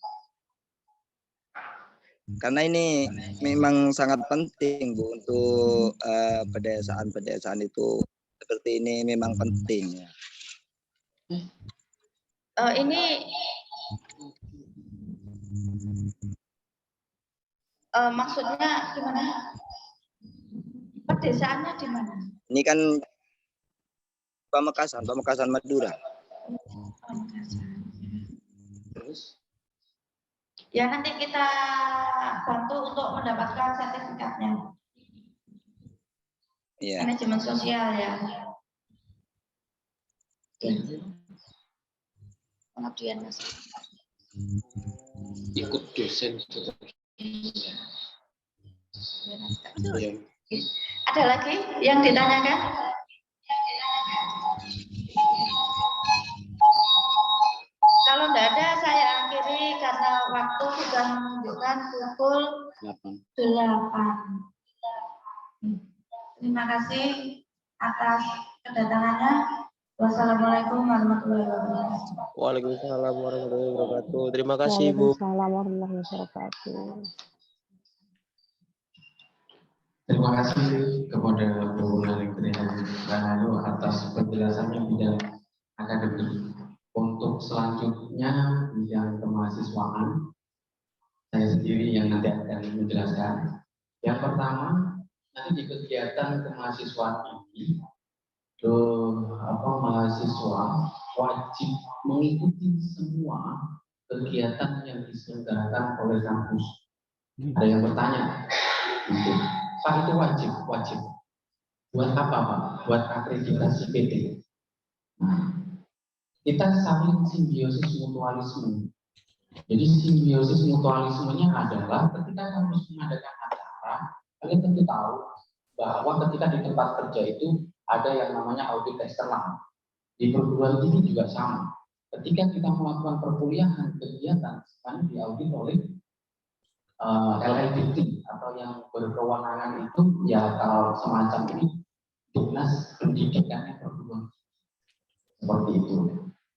Karena ini memang sangat penting Bu untuk pedesaan itu seperti ini memang penting. Ini maksudnya gimana? Pedesaannya di mana? Ini kan Pamekasan Madura. Terus? Ya nanti kita bantu untuk mendapatkan sertifikatnya. Ya. Manajemen sosial ya. Pengabdian Mas. Ikut dosen. Ada lagi yang ditanyakan? Kalau tidak ada, saya akhiri karena waktu sudah menunjukkan pukul 8. Terima kasih atas kedatangannya. Wassalamualaikum warahmatullahi wabarakatuh. Waalaikumsalam warahmatullahi wabarakatuh. Terima kasih, Bu. Waalaikumsalam warahmatullahi wabarakatuh. Terima kasih kepada Bu Nalintri Rahayu atas penjelasannya bidang akademik. Untuk selanjutnya bidang kemahasiswaan, saya sendiri yang nanti akan menjelaskan. Yang pertama, nanti di kegiatan kemahasiswaan ini, mahasiswa wajib mengikuti semua kegiatan yang diselenggarakan oleh kampus. Ada yang bertanya, Pak, itu wajib. Buat apa, Pak? Buat akreditasi PT. Nah, kita saling simbiosis mutualisme. Jadi simbiosis mutualismenya adalah ketika kampus mengadakan acara, kalian tentu tahu bahwa ketika di tempat kerja itu ada yang namanya audit eksternal. Di perguruan tinggi juga sama. Ketika kita melakukan perkuliahan kegiatan, kan diaudit oleh LLDT atau yang berkewenangan itu ya kalau semacam ini Dinas Pendidikan Perguruan seperti itu.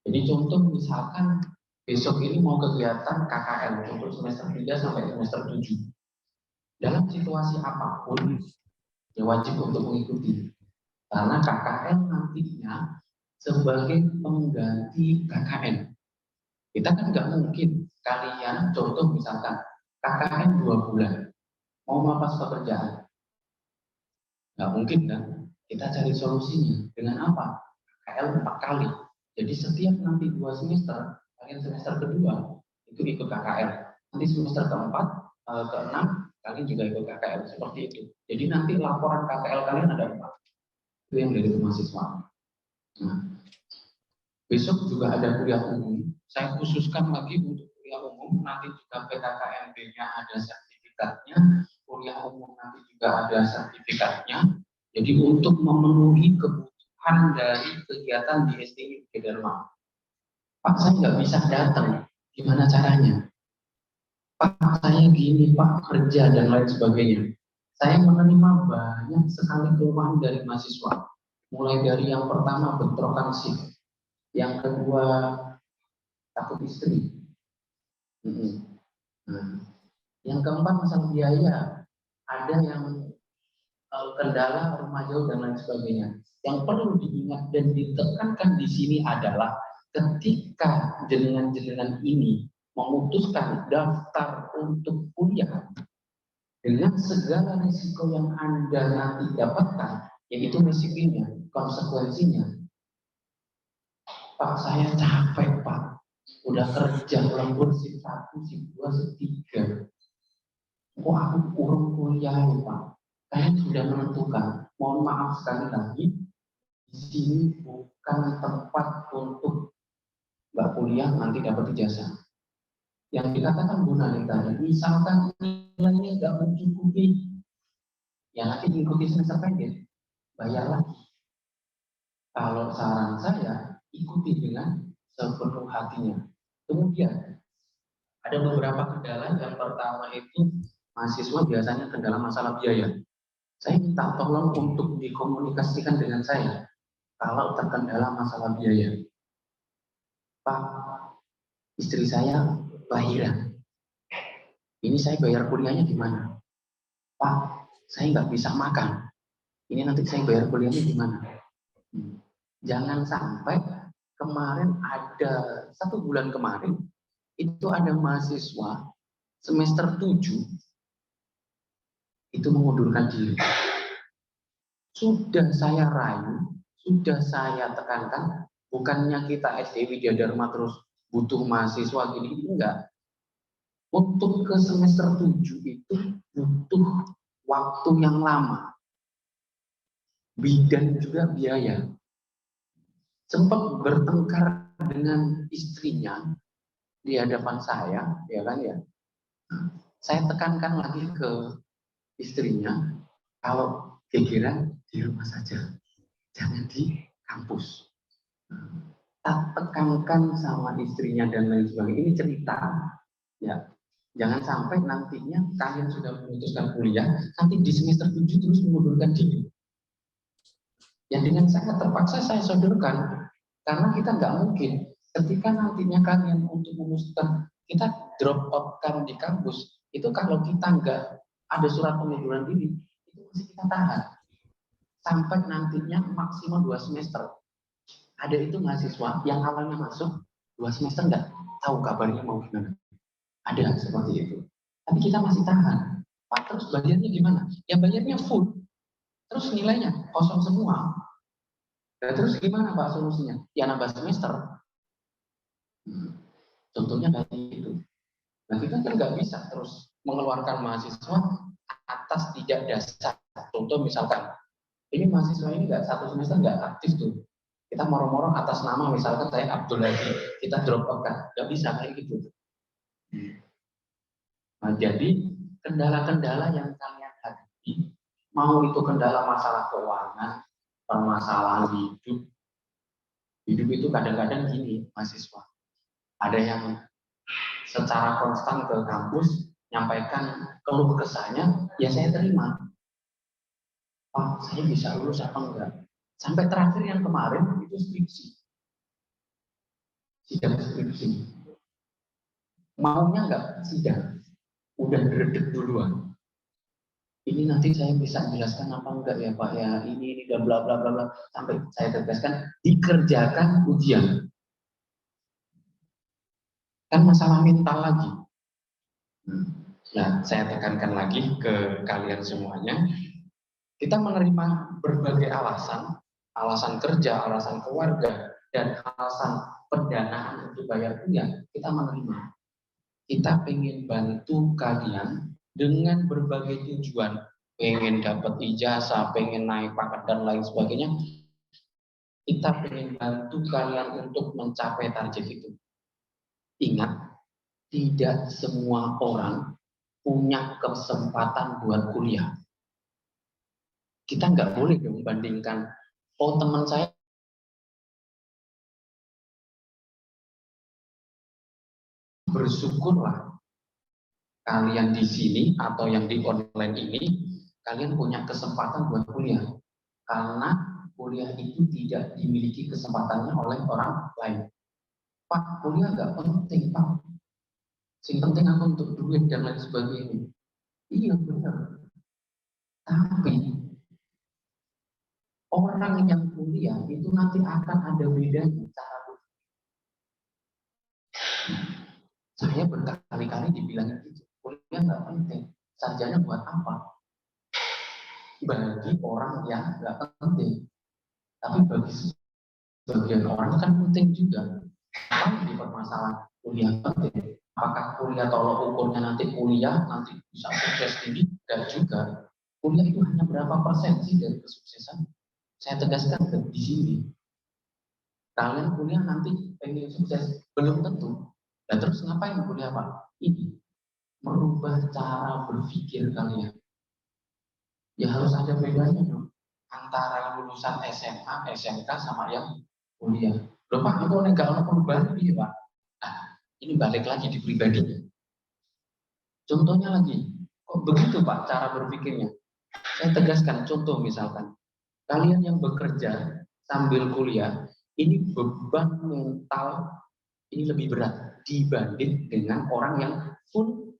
Jadi contoh misalkan besok ini mau kegiatan KKL untuk semester 3 sampai semester 7. Dalam situasi apapun ya wajib untuk mengikuti. Karena KKL nantinya sebagai pengganti KKN. Kita kan nggak mungkin kalian contoh misalkan KKN 2 bulan, mau melepas pekerjaan. Nggak mungkin kan? Kita cari solusinya. Dengan apa? KKL 4 kali. Jadi setiap nanti 2 semester, kalian semester kedua, itu ikut KKL. Nanti semester keempat, ke-6, kalian juga ikut KKL. Seperti itu. Jadi nanti laporan KKL kalian ada 4. Itu yang dari mahasiswa. Nah, besok juga ada kuliah umum. Saya khususkan lagi untuk kuliah umum, nanti juga PKKMB-nya ada sertifikatnya, kuliah umum nanti juga ada sertifikatnya. Jadi untuk memenuhi kebutuhan dari kegiatan di STI Dharma. Pak, saya nggak bisa datang, gimana caranya? Pak, saya gini, Pak, kerja dan lain sebagainya. Saya menerima banyak sekali keluhan dari mahasiswa. Mulai dari yang pertama bentrokan shift, yang kedua takut istri. Nah, yang keempat masalah biaya, ada yang kendala rumah jauh dan lain sebagainya. Yang perlu diingat dan ditekankan di sini adalah ketika jenengan-jenengan ini memutuskan daftar untuk kuliah dengan segala risiko yang Anda nanti dapatkan, yaitu risikonya, konsekuensinya. Pak, saya capek, Pak. Udah kerja lembur shift 1, shift 2, shift 3. Kok aku kurang kuliah ya, Pak? Kalian sudah menentukan. Mohon maaf sekali lagi, di sini bukan tempat untuk nggak kuliah nanti dapat ijazah. Yang dikatakan Bu Nali tadi, misalkan nilainya nggak mencukupi, ya nanti ikuti semester pendek, bayar lagi. Kalau saran saya, ikuti dengan sepenuh hatinya. Kemudian ada beberapa kendala. Yang pertama itu mahasiswa biasanya kendala masalah biaya. Saya minta tolong untuk dikomunikasikan dengan saya kalau terkendala masalah biaya. Pak, istri saya lahiran. Ini saya bayar kuliahnya gimana? Pak, saya nggak bisa makan. Ini nanti saya bayar kuliahnya gimana? Jangan sampai kemarin ada 1 bulan kemarin itu ada mahasiswa semester 7 itu mengundurkan diri. Sudah saya rayu, sudah saya tekankan, bukannya kita SD Widya Dharma terus butuh mahasiswa gini, enggak. Untuk ke semester 7 itu butuh waktu yang lama. Dan juga biaya. Sempat bertengkar dengan istrinya di hadapan saya, ya kan ya. Saya tekankan lagi ke istrinya, kalau pikiran di rumah saja, jangan di kampus. Tak tekankan sama istrinya dan lain sebagainya. Ini cerita, ya. Jangan sampai nantinya kalian sudah memutuskan kuliah, nanti di semester 7 terus mengundurkan diri. Yang dengan sangat terpaksa saya sodorkan, karena kita nggak mungkin ketika nantinya kalian untuk memutuskan kita drop out kan di kampus, itu kalau kita nggak ada surat pengunduran diri, itu masih kita tahan sampai nantinya maksimal 2 semester. Ada itu mahasiswa yang awalnya masuk 2 semester nggak tahu kabarnya mau gimana. Ada seperti itu. Tapi kita masih tahan. Pak, terus bayarnya gimana? Ya bayarnya full. Terus nilainya kosong semua. Nah, terus gimana Pak solusinya? Ya nambah semester. Contohnya kayak itu. Nah kita kan nggak bisa terus mengeluarkan mahasiswa atas tidak dasar. Contoh misalkan, ini mahasiswa ini nggak 1 semester nggak aktif tuh. Kita moro-moro atas nama misalkan saya Abdul lagi, kita drop out kan? Nggak bisa kayak gitu. Nah, jadi kendala-kendala yang kalian hadapi, mau itu kendala masalah keuangan, permasalahan hidup itu kadang-kadang gini mahasiswa. Ada yang secara konstan ke kampus menyampaikan keluh kesahnya, ya saya terima. Pak, saya bisa lulus apa enggak? Sampai terakhir yang kemarin itu skripsi. Sidang skripsi. Maunya enggak sidang. Udah dredeg duluan. Ini nanti saya bisa jelaskan apa enggak ya Pak ya, ini dan bla bla bla bla sampai saya tegaskan dikerjakan ujian. Kan masalah mental lagi. Nah, saya tekankan lagi ke kalian semuanya. Kita menerima berbagai alasan, alasan kerja, alasan keluarga, dan alasan pendanaan untuk bayar kuliah, kita menerima. Kita pengen bantu kalian dengan berbagai tujuan, pengen dapat ijazah, pengen naik pangkat dan lain sebagainya. Kita pengen bantu kalian untuk mencapai target itu. Ingat, tidak semua orang punya kesempatan buat kuliah. Kita nggak boleh membandingkan, oh teman saya bersyukurlah kalian di sini atau yang di online ini, kalian punya kesempatan buat kuliah. Karena kuliah itu tidak dimiliki kesempatannya oleh orang lain. Pak, kuliah nggak penting, Pak. Yang penting aku untuk duit dan lain sebagainya. Iya benar. Tapi orang yang kuliah itu nanti akan ada bedanya cara berpikir. Saya berkali-kali dibilangin gitu, kuliah nggak penting, sarjana buat apa? Bagi orang yang nggak penting, tapi bagi sebagian orang kan penting juga. Apa di permasalahan kuliah penting? Apakah kuliah tolok ukurnya nanti kuliah nanti bisa sukses tinggi? Dan juga kuliah itu hanya berapa persen sih dari kesuksesan? Saya tegaskan di sini. Kalian kuliah nanti pengen sukses belum tentu. Dan terus ngapain kuliah Pak? Ini merubah cara berpikir kalian. Ya harus ada bedanya dong antara lulusan SMA, SMK sama yang kuliah. Loh Pak, itu enggak ada perubahan dia Pak. Nah, ini balik lagi di pribadinya. Contohnya lagi, kok begitu Pak cara berpikirnya? Saya tegaskan contoh misalkan, kalian yang bekerja sambil kuliah, ini beban mental ini lebih berat dibanding dengan orang yang full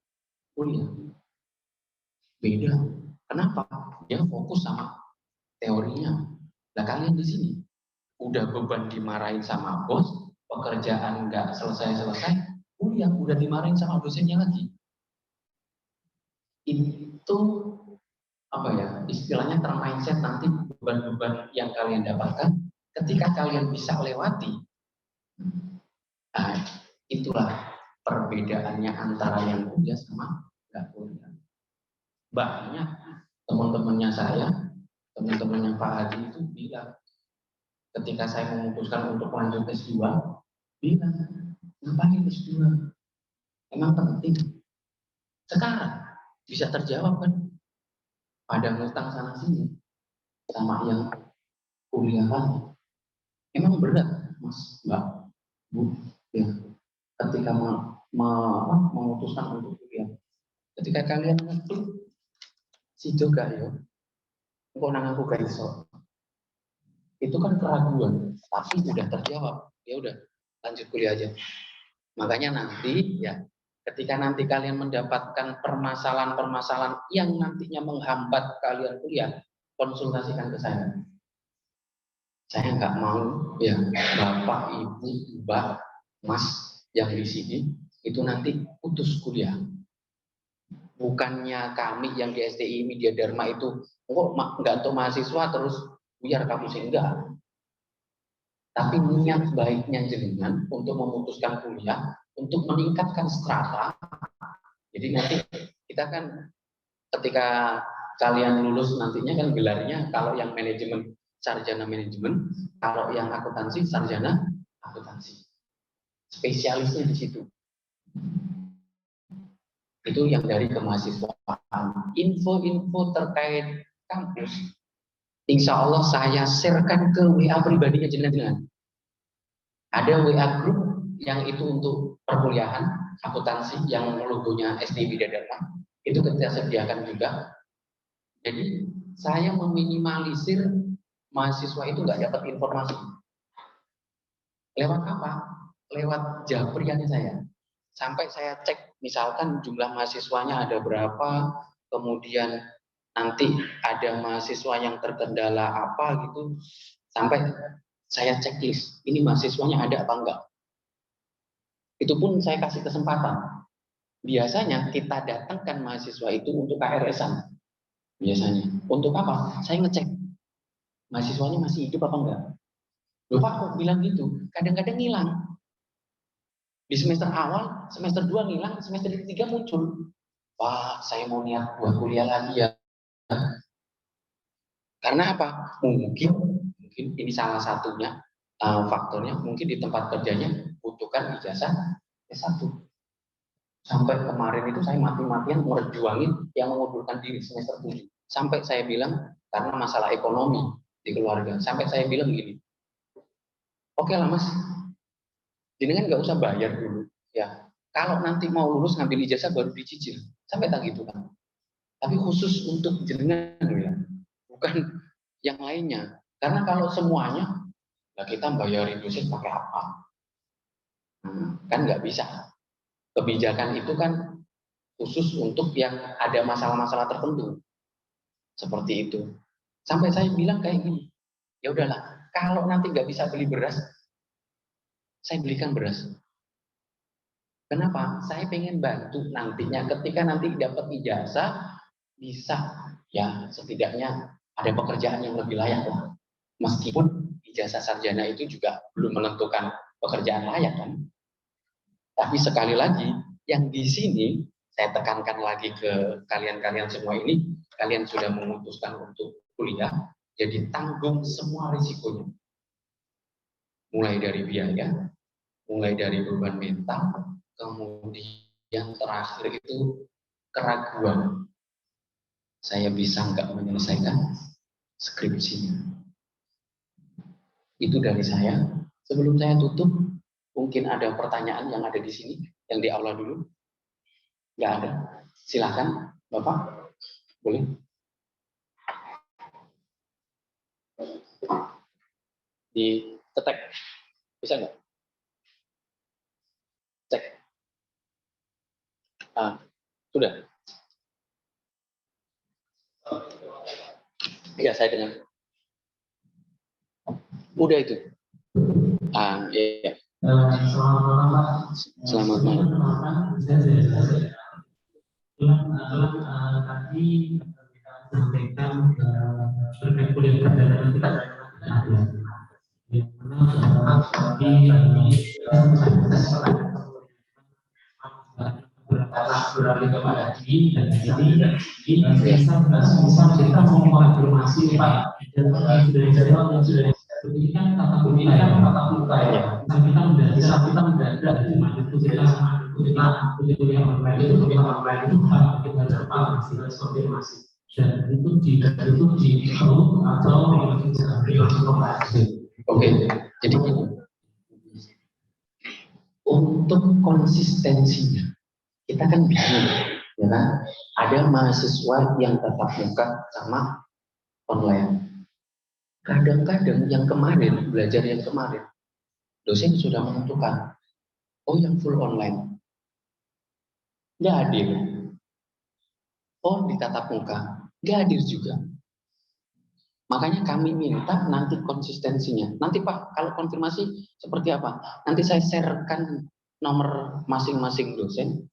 kuliah. Beda. Kenapa? Dia fokus sama teorinya. Nah kalian di sini udah beban dimarahin sama bos, pekerjaan nggak selesai-selesai, kuliah udah dimarahin sama dosennya lagi. Itu apa ya? Istilahnya termindset nanti beban-beban yang kalian dapatkan ketika kalian bisa lewati. Nah, itulah perbedaannya antara yang kuliah sama nggak kuliah. Banyak teman-temannya saya, teman-temannya Pak Hadi itu bilang, ketika saya memutuskan untuk lanjut S2, bilang, ngapain S2? Emang penting? Sekarang bisa terjawab kan? Pada ngutang sana sini sama yang kuliah kan? Emang berat, Mas, Mbak, Bu, ya. Ketika memutuskan untuk kuliah, Ketika kalian ngeklik sido gak yo, kok nang aku gak iso. Itu kan keraguan, tapi sudah terjawab. Ya udah, lanjut kuliah aja. Makanya nanti ya, ketika nanti kalian mendapatkan permasalahan-permasalahan yang nantinya menghambat kalian kuliah, konsultasikan ke saya. Saya nggak mau ya bapak, ibu, mbak, mas yang di sini itu nanti putus kuliah. Bukannya kami yang di STI Media Dharma itu kok nggak untuk mahasiswa terus biar kamu sih enggak. Tapi niat baiknya jenengan untuk memutuskan kuliah, untuk meningkatkan strata. Jadi nanti kita kan ketika kalian lulus nantinya kan gelarnya kalau yang manajemen sarjana manajemen, kalau yang akuntansi sarjana akuntansi. Spesialisnya di situ. Itu yang dari kemahasiswaan. Info-info terkait kampus, insya Allah saya sharekan ke WA pribadinya jenengan. Ada WA group yang itu untuk perkuliahan akuntansi yang logonya SD Media Dharma. Itu kita sediakan juga. Jadi saya meminimalisir mahasiswa itu nggak dapat informasi. Lewat apa? Lewat japriannya saya. Sampai saya cek misalkan jumlah mahasiswanya ada berapa, kemudian nanti ada mahasiswa yang terkendala apa gitu, sampai saya checklist, ini mahasiswanya ada apa enggak. Itu pun saya kasih kesempatan. Biasanya kita datangkan mahasiswa itu untuk KRS-an. Biasanya. Untuk apa? Saya ngecek mahasiswanya masih hidup apa enggak. Loh Pak kok bilang gitu? Kadang-kadang hilang. Di semester awal, semester 2 ngilang, semester 3 muncul. Wah, saya mau niat buat kuliah lagi ya. Karena apa? Mungkin ini salah satunya faktornya. Mungkin di tempat kerjanya butuhkan ijazah S1. Sampai kemarin itu saya mati-matian merjuangin yang mengundurkan diri semester 7. Sampai saya bilang karena masalah ekonomi di keluarga. Sampai saya bilang gini, oke lah mas, jenengan nggak usah bayar dulu, ya. Kalau nanti mau lulus ngambil ijazah baru dicicil, sampai tak gitu kan. Tapi khusus untuk jenengan ya, bukan yang lainnya. Karena kalau semuanya, lah kita bayarin dosen pakai apa? Kan nggak bisa. Kebijakan itu kan khusus untuk yang ada masalah-masalah tertentu, seperti itu. Sampai saya bilang kayak gini, ya udahlah, kalau nanti nggak bisa beli beras, saya belikan beras. Kenapa? Saya pengen bantu nantinya ketika nanti dapat ijazah bisa ya setidaknya ada pekerjaan yang lebih layak lah. Meskipun ijazah sarjana itu juga belum menentukan pekerjaan layak kan. Tapi sekali lagi yang di sini saya tekankan lagi ke kalian-kalian semua ini, kalian sudah memutuskan untuk kuliah, jadi tanggung semua risikonya. Mulai dari biaya, mulai dari beban mental, kemudian terakhir itu keraguan. Saya bisa nggak menyelesaikan skripsinya. Itu dari saya. Sebelum saya tutup, mungkin ada pertanyaan yang ada di sini, yang di aula dulu. Nggak ada. Silakan, Bapak. Boleh. Diketek. Bisa nggak? Cek. Sudah. Ya, saya dengar. Udah itu. Iya. Selamat malam. Tadi kita sampaikan terkait kuliah perdana kita ada. Yang mana beralih kepada ini dan jadi ini bisa kita mau mengkonfirmasi Pak dan sudah dijawab dan sudah pendidikan tata muka ya. Kita mendadak itu kita kuliah online itu kita harus konfirmasi dan itu di atau Oke, jadi untuk konsistensinya kita kan bingung ya. kan? Ada mahasiswa yang tatap muka sama online. Kadang-kadang yang kemarin, belajar yang kemarin, dosen sudah menentukan, oh yang full online, nggak hadir. Oh ditatap muka, nggak hadir juga. Makanya kami minta nanti konsistensinya. Nanti Pak, kalau konfirmasi seperti apa? Nanti saya sharekan nomor masing-masing dosen,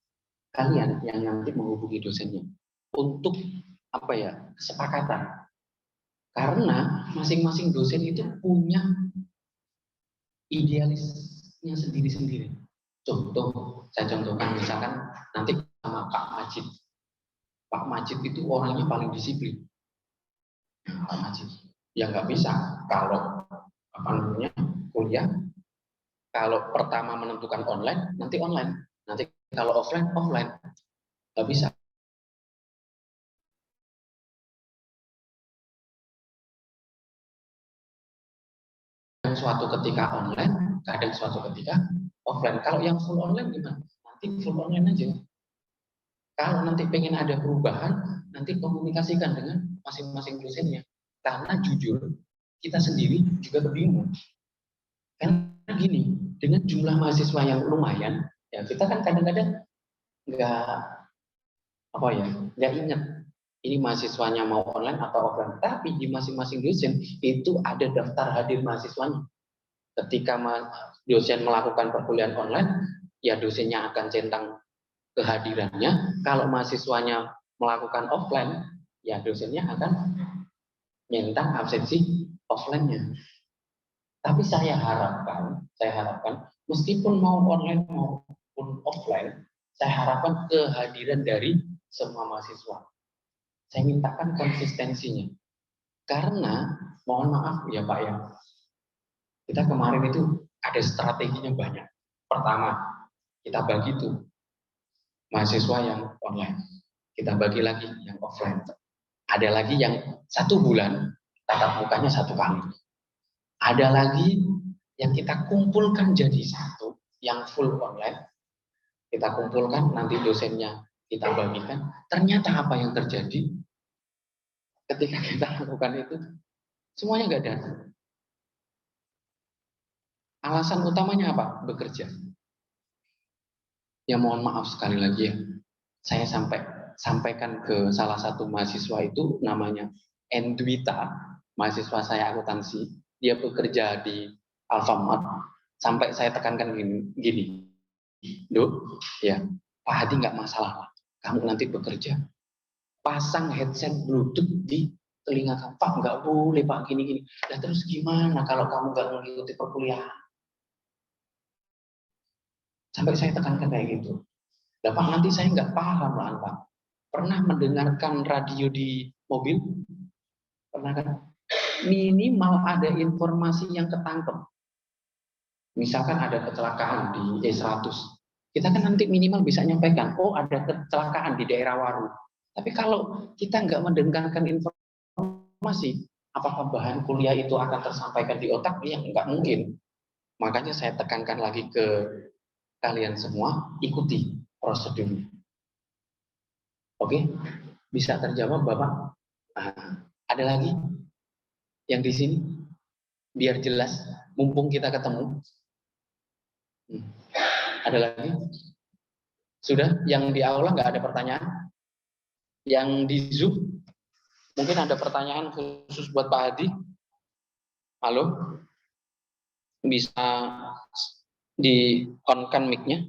kalian yang nanti menghubungi dosennya untuk apa ya, kesepakatan. Karena masing-masing dosen itu punya idealisnya sendiri-sendiri. Contoh, saya contohkan misalkan nanti sama Pak Majid. Pak Majid itu orangnya paling disiplin. Pak Majid, ya nggak bisa kalau apa namanya kuliah. Kalau pertama menentukan online, nanti online. Nanti kalau offline, offline. Nggak bisa. Kadang suatu ketika online, kadang suatu ketika offline. Kalau yang full online gimana? Nanti full online aja. Kalau nanti pengen ada perubahan, nanti komunikasikan dengan masing-masing dosennya. Karena jujur, kita sendiri juga kebingung. Karena gini, dengan jumlah mahasiswa yang lumayan, ya kita kan kadang-kadang nggak ingat ini mahasiswanya mau online atau offline. Tapi di masing-masing dosen itu ada daftar hadir mahasiswanya. Ketika dosen melakukan perkuliahan online, ya dosennya akan centang kehadirannya. Kalau mahasiswanya melakukan offline, ya dosennya akan centang absensi offline-nya. Tapi saya harapkan meskipun mau online maupun offline, saya harapkan kehadiran dari semua mahasiswa. Saya mintakan konsistensinya. Karena mohon maaf ya Pak ya, kita kemarin itu ada strateginya banyak. Pertama, kita bagi tuh mahasiswa yang online. Kita bagi lagi yang offline. Ada lagi yang 1 bulan tatap mukanya 1 kali. Ada lagi yang kita kumpulkan jadi satu, yang full online. Kita kumpulkan, nanti dosennya kita bagikan. Ternyata apa yang terjadi ketika kita lakukan itu, semuanya nggak datang. Alasan utamanya apa? Bekerja. Ya mohon maaf sekali lagi ya, saya sampaikan ke salah satu mahasiswa itu namanya Endwita, mahasiswa saya akuntansi, dia bekerja di Alfamart, sampai saya tekankan gini, Dok, ya Pak Hadi nggak masalah, kamu nanti bekerja, pasang headset Bluetooth di telinga kamu. Pak nggak boleh Pak gini-gini. Nah terus gimana kalau kamu nggak mengikuti perkuliahan? Sampai saya tekankan kayak gitu. Nah, Pak, nanti saya nggak paham lah, Pak. Pernah mendengarkan radio di mobil? Pernah kan? Minimal ada informasi yang ketangkep. Misalkan ada kecelakaan di E100. Kita kan nanti minimal bisa nyampaikan, oh ada kecelakaan di daerah Waru. Tapi kalau kita nggak mendengarkan informasi, apakah bahan kuliah itu akan tersampaikan di otak? Ya nggak mungkin. Makanya saya tekankan lagi ke kalian semua, ikuti prosedurnya. Oke, bisa terjawab Bapak? Ada lagi yang di sini? Biar jelas, mumpung kita ketemu. Ada lagi? Sudah? Yang di aula nggak ada pertanyaan? Yang di Zoom? Mungkin ada pertanyaan khusus buat Pak Hadi? Halo? Bisa di on-kan mic-nya?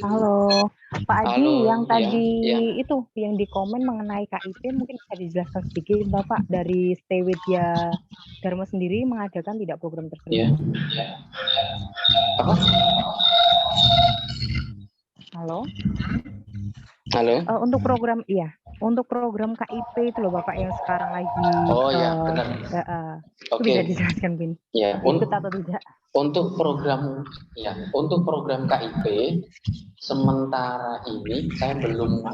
Halo, Pak Adi, Halo, yang tadi ya. itu yang di komen mengenai KIP mungkin bisa dijelaskan sedikit Bapak, dari Stay Widya Dharma sendiri mengadakan tidak program tersebut? Ya. Apa? Halo? Halo? Untuk program, untuk program KIP itu loh Bapak yang sekarang lagi. Oh ya, benar. Itu bisa dijelaskan, Bin? Ya, Ikut atau tidak? Untuk program KIP sementara ini saya belum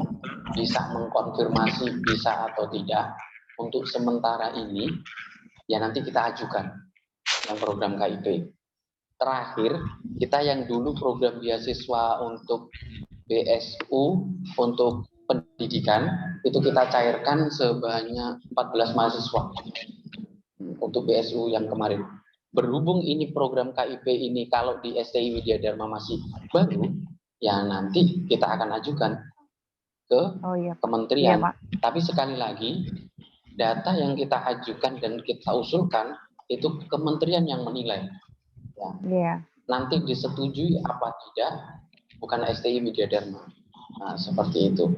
bisa mengkonfirmasi bisa atau tidak. Untuk sementara ini ya nanti kita ajukan yang program KIP. terakhir kita yang dulu program beasiswa untuk BSU untuk pendidikan itu kita cairkan sebanyak 14 mahasiswa untuk BSU yang kemarin. Berhubung ini program KIP ini kalau di STI Widya Dharma masih baru, ya nanti kita akan ajukan ke kementerian. Pak. Tapi sekali lagi, data yang kita ajukan dan kita usulkan itu kementerian yang menilai. Ya. Nanti disetujui apa tidak, bukan STI Widya Dharma. Nah, seperti itu.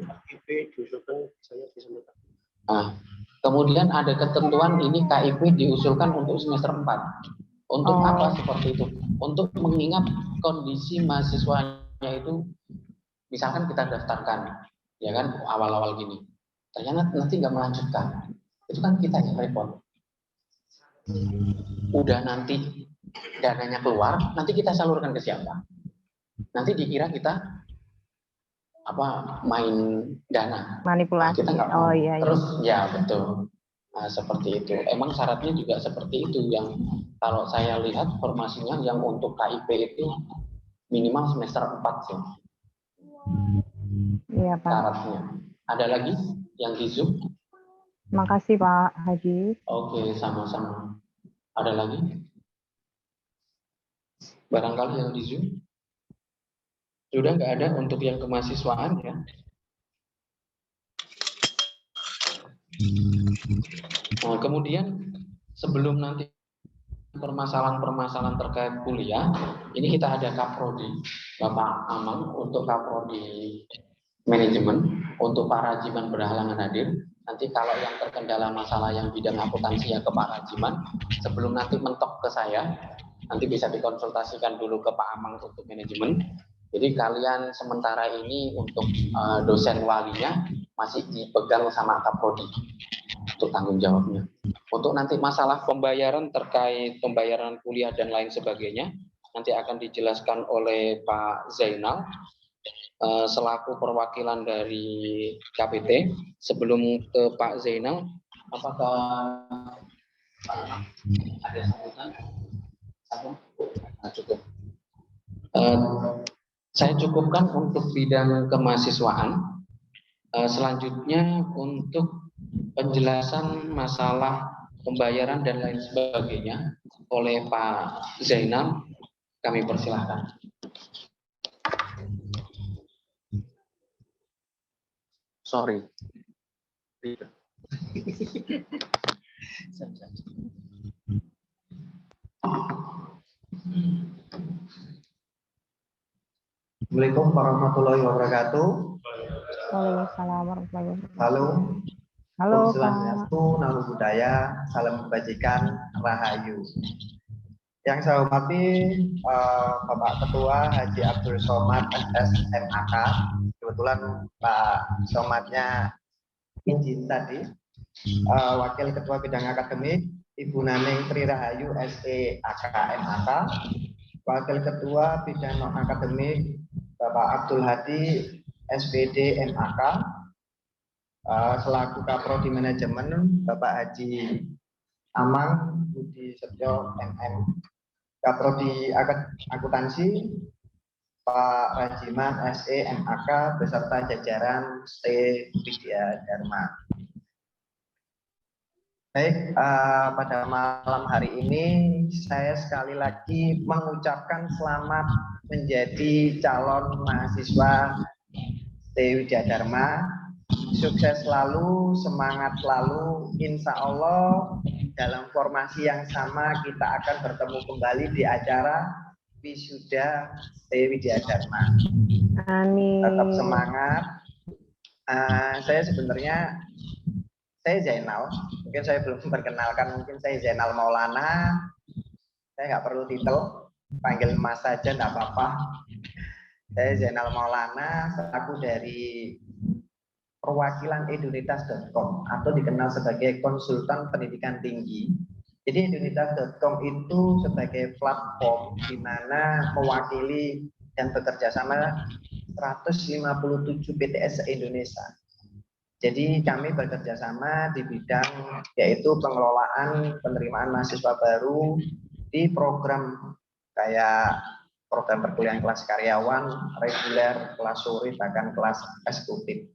Nah, kemudian ada ketentuan ini KIP diusulkan untuk semester 4. Untuk apa seperti itu? Untuk mengingat kondisi mahasiswanya itu, misalkan kita daftarkan, ya kan, awal-awal gini. Ternyata nanti nggak melanjutkan. Itu kan kita yang repot. Udah nanti dananya keluar, nanti kita salurkan ke siapa? Nanti dikira kita main dana, manipulasi. Kita nggak mau. Terus ya betul. Nah, seperti itu. Emang syaratnya juga seperti itu yang kalau saya lihat formasinya yang untuk KIP itu minimal semester 4 sih. Iya, Pak. Syaratnya. Ada lagi yang di Zoom? Makasih Pak Haji. Oke, sama-sama. Ada lagi? Barangkali yang di Zoom? Sudah nggak ada untuk yang kemahasiswaan ya? Nah, kemudian sebelum nanti permasalahan-permasalahan terkait kuliah, ini kita ada Kaprodi, Bapak Amang untuk Kaprodi Manajemen, untuk Pak Rajiman berhalangan hadir. Nanti kalau yang terkendala masalah yang bidang akuntansi ya ke Pak Rajiman, sebelum nanti mentok ke saya, nanti bisa dikonsultasikan dulu ke Pak Amang untuk manajemen. Jadi kalian sementara ini untuk dosen walinya masih dipegang sama Kaprodi untuk tanggung jawabnya. Untuk nanti masalah pembayaran terkait pembayaran kuliah dan lain sebagainya, nanti akan dijelaskan oleh Pak Zainal selaku perwakilan dari KPT. Sebelum ke Pak Zainal, apakah ada sambutan? Nah, cukup. Saya cukupkan untuk bidang kemahasiswaan. Selanjutnya untuk penjelasan masalah pembayaran dan lain sebagainya oleh Pak Zainal, kami persilahkan. Sorry. Assalamualaikum warahmatullahi wabarakatuh. Waalaikumsalam warahmatullahi wabarakatuh. Halo. Halo, Om Swastiastu, Namo Buddhaya, salam kebajikan, Rahayu. Yang saya hormati Bapak Ketua Haji Abdul Somad SSMAK. Kebetulan Pak Somadnya izin tadi. Wakil Ketua Bidang Akademik Ibu Naning Tri Rahayu SEAKMAK. Wakil Ketua Bidang Non Akademik Bapak Abdul Hadi SPD MAK. Selaku Kaprodi Manajemen Bapak Haji Amang Budi Setyo MM. Kaprodi Akuntansi Pak Rajiman SE MAK beserta jajaran STI Widya Dharma. Baik, pada malam hari ini saya sekali lagi mengucapkan selamat menjadi calon mahasiswa STI Widya Dharma. Sukses selalu, semangat selalu, insya Allah dalam formasi yang sama kita akan bertemu kembali di acara wisuda STI Widya Dharma. Amin. Tetap semangat. Saya sebenarnya Zainal, mungkin saya belum memperkenalkan, mungkin saya Zainal Maulana. Saya nggak perlu titel, panggil Mas saja nggak apa-apa. Saya Zainal Maulana, selaku dari perwakilan edunitas.com atau dikenal sebagai konsultan pendidikan tinggi. Jadi edunitas.com itu sebagai platform di mana mewakili dan bekerja sama 157 PTS se-Indonesia. Jadi kami bekerja sama di bidang yaitu pengelolaan penerimaan mahasiswa baru di program kayak program perkuliahan kelas karyawan, reguler, kelas sore, bahkan kelas eksekutif.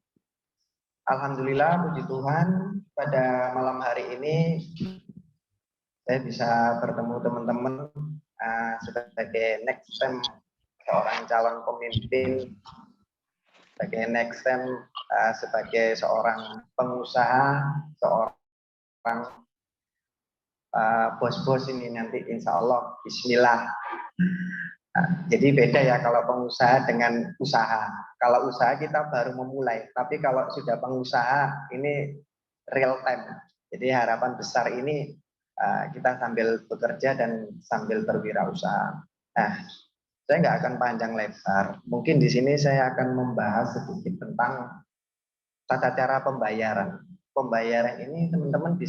Alhamdulillah, puji Tuhan, pada malam hari ini saya bisa bertemu teman-teman sebagai next time seorang calon pemimpin, sebagai next time sebagai seorang pengusaha, seorang bos-bos ini nanti insya Allah bismillah. Jadi beda ya kalau pengusaha dengan usaha. Kalau usaha kita baru memulai, tapi kalau sudah pengusaha ini real time. Jadi harapan besar ini kita sambil bekerja dan sambil berwirausaha. Nah, saya nggak akan panjang lebar. Mungkin di sini saya akan membahas sedikit tentang tata cara pembayaran. Pembayaran ini teman-teman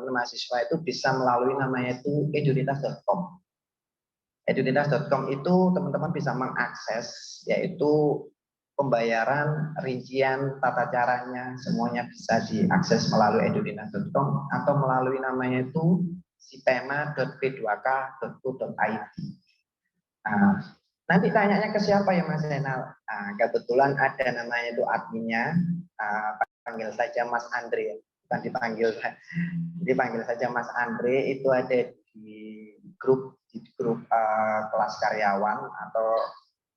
mahasiswa itu bisa melalui namanya itu edunitas.com. Edunitas.com itu teman-teman bisa mengakses, yaitu pembayaran, rincian, tata caranya, semuanya bisa diakses melalui edunitas.com atau melalui namanya itu sipema.p2k.co.id. Nanti tanyanya ke siapa ya Mas Zainal? Kebetulan ada namanya itu adminnya, panggil saja Mas Andre, bukan dipanggil saja Mas Andre, itu ada di grup kelas karyawan atau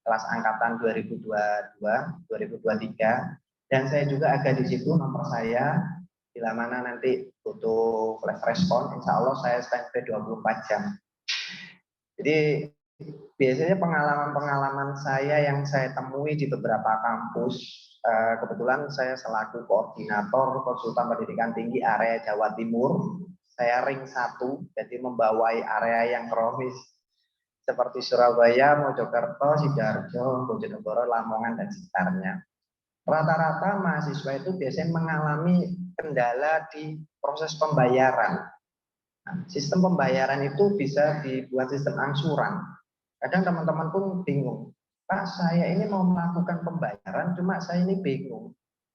kelas angkatan 2022-2023, dan saya juga ada di situ nomor saya, bila mana nanti butuh flash respon, insya Allah saya standby 24 jam. Jadi biasanya pengalaman-pengalaman saya yang saya temui di beberapa kampus, kebetulan saya selaku koordinator konsultan pendidikan tinggi area Jawa Timur, saya ring 1, jadi membawai area yang kronis seperti Surabaya, Mojokerto, Sidoarjo, Bojonegoro, Lamongan, dan sekitarnya. Rata-rata mahasiswa itu biasanya mengalami kendala di proses pembayaran. Sistem pembayaran itu bisa dibuat sistem angsuran. Kadang teman-teman pun bingung, Pak, saya ini mau melakukan pembayaran, cuma saya ini bingung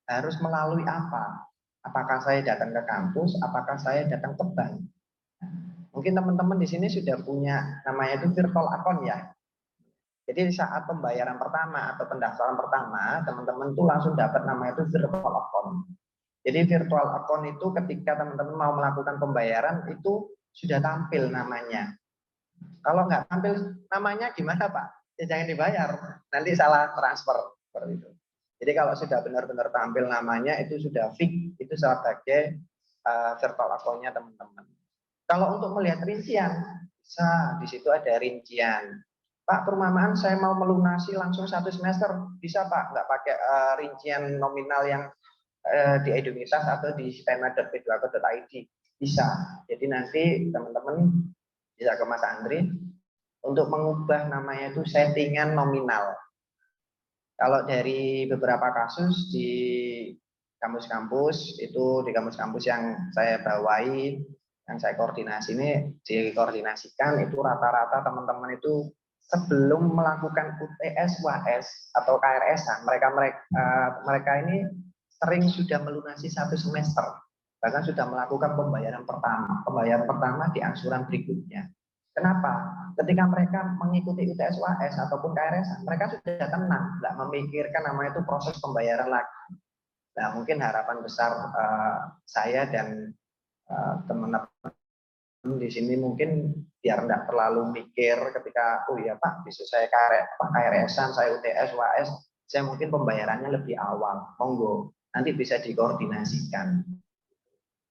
harus melalui apa. Apakah saya datang ke kampus, apakah saya datang ke bank? Mungkin teman-teman di sini sudah punya namanya itu virtual account ya. Jadi saat pembayaran pertama atau pendaftaran pertama, teman-teman tuh langsung dapat namanya itu virtual account. Jadi virtual account itu ketika teman-teman mau melakukan pembayaran itu sudah tampil namanya. Kalau nggak tampil namanya gimana Pak? Ya jangan dibayar, nanti salah transfer seperti itu. Jadi kalau sudah benar-benar tampil namanya itu sudah fix, itu sebagai virtual account-nya teman-teman. Kalau untuk melihat rincian, bisa di situ ada rincian. Pak, perumahan saya mau melunasi langsung 1 semester, bisa Pak? Nggak pakai rincian nominal yang di Edunitas atau di sipema.p2k.id, bisa. Jadi nanti teman-teman bisa ke Mas Andri untuk mengubah namanya itu settingan nominal. Kalau dari beberapa kasus di kampus-kampus, itu di kampus-kampus yang saya bawai, yang saya koordinasi ini, dikoordinasikan itu rata-rata teman-teman itu sebelum melakukan UTS, UAS, atau KRS, mereka ini sering sudah melunasi 1 semester, bahkan sudah melakukan pembayaran pertama di angsuran berikutnya. Kenapa? Ketika mereka mengikuti UTS, UAS ataupun KRS, mereka sudah tenang, nggak memikirkan namanya itu proses pembayaran lagi. Nah, mungkin harapan besar saya dan teman-teman di sini mungkin biar nggak terlalu mikir ketika, oh ya Pak, besok saya KRS-an, saya UTS, UAS, saya mungkin pembayarannya lebih awal, monggo, nanti bisa dikoordinasikan.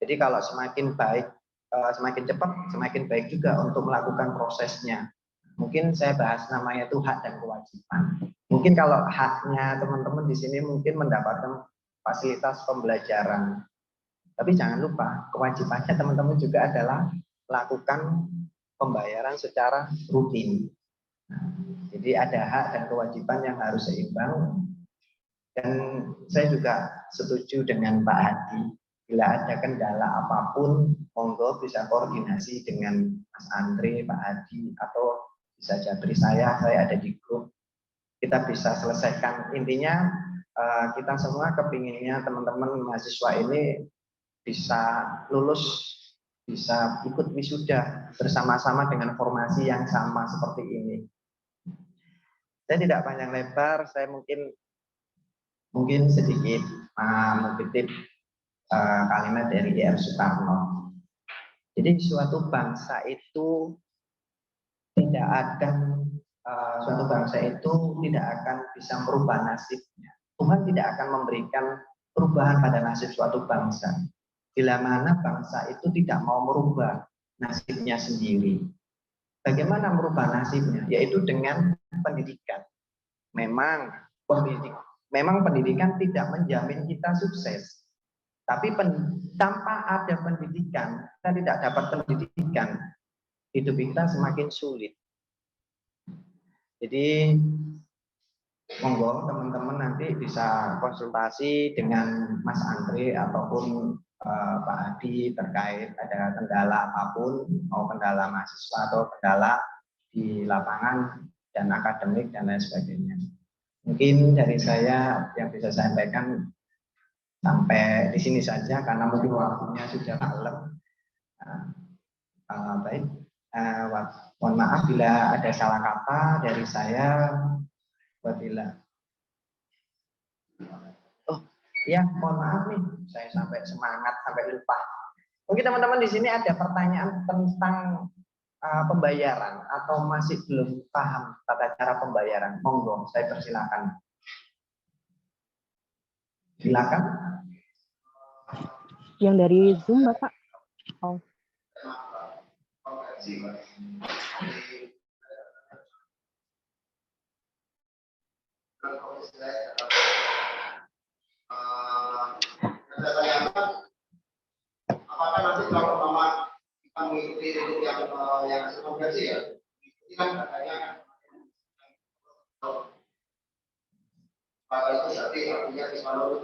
Jadi kalau semakin baik, semakin cepat, semakin baik juga untuk melakukan prosesnya. Mungkin saya bahas namanya itu hak dan kewajiban. Mungkin kalau haknya teman-teman di sini mungkin mendapatkan fasilitas pembelajaran. Tapi jangan lupa, kewajibannya teman-teman juga adalah lakukan pembayaran secara rutin. Jadi ada hak dan kewajiban yang harus seimbang. Dan saya juga setuju dengan Pak Hadi. Bila ada kendala apapun, monggo bisa koordinasi dengan Mas Andre, Pak Hadi, atau bisa jabri saya ada di grup. Kita bisa selesaikan. Intinya kita semua kepinginnya teman-teman mahasiswa ini bisa lulus bisa ikut wisuda bersama-sama dengan formasi yang sama seperti ini. Saya tidak panjang lebar, saya mungkin sedikit mengutip kalimat dari R. Soekarno. Jadi suatu bangsa itu tidak akan bisa merubah nasibnya. Tuhan tidak akan memberikan perubahan pada nasib suatu bangsa. Bila mana bangsa itu tidak mau merubah nasibnya sendiri. Bagaimana merubah nasibnya? Yaitu dengan pendidikan. Memang pendidikan tidak menjamin kita sukses. Tapi tanpa ada pendidikan, kita tidak dapat pendidikan, hidup kita semakin sulit. Jadi monggo teman-teman nanti bisa konsultasi dengan Mas Andre ataupun Pak Adi terkait ada kendala apapun, mau kendala mahasiswa atau kendala di lapangan dan akademik dan lain sebagainya. Mungkin dari saya yang bisa saya sampaikan sampai di sini saja karena mungkin waktunya sudah malam. Baik, mohon maaf bila ada salah kata dari saya. Wabillahi. Oh, ya, mohon maaf nih, saya sampai semangat sampai lupa. Mungkin teman-teman di sini ada pertanyaan tentang pembayaran atau masih belum paham tata cara pembayaran. Monggo, saya persilakan. Silakan. Yang dari Zoom, Bapak. Oh. Apakah nanti kalau umpama kita mengikuti untuk yang konversi ya, ini kan katanya kalau itu berarti artinya selalu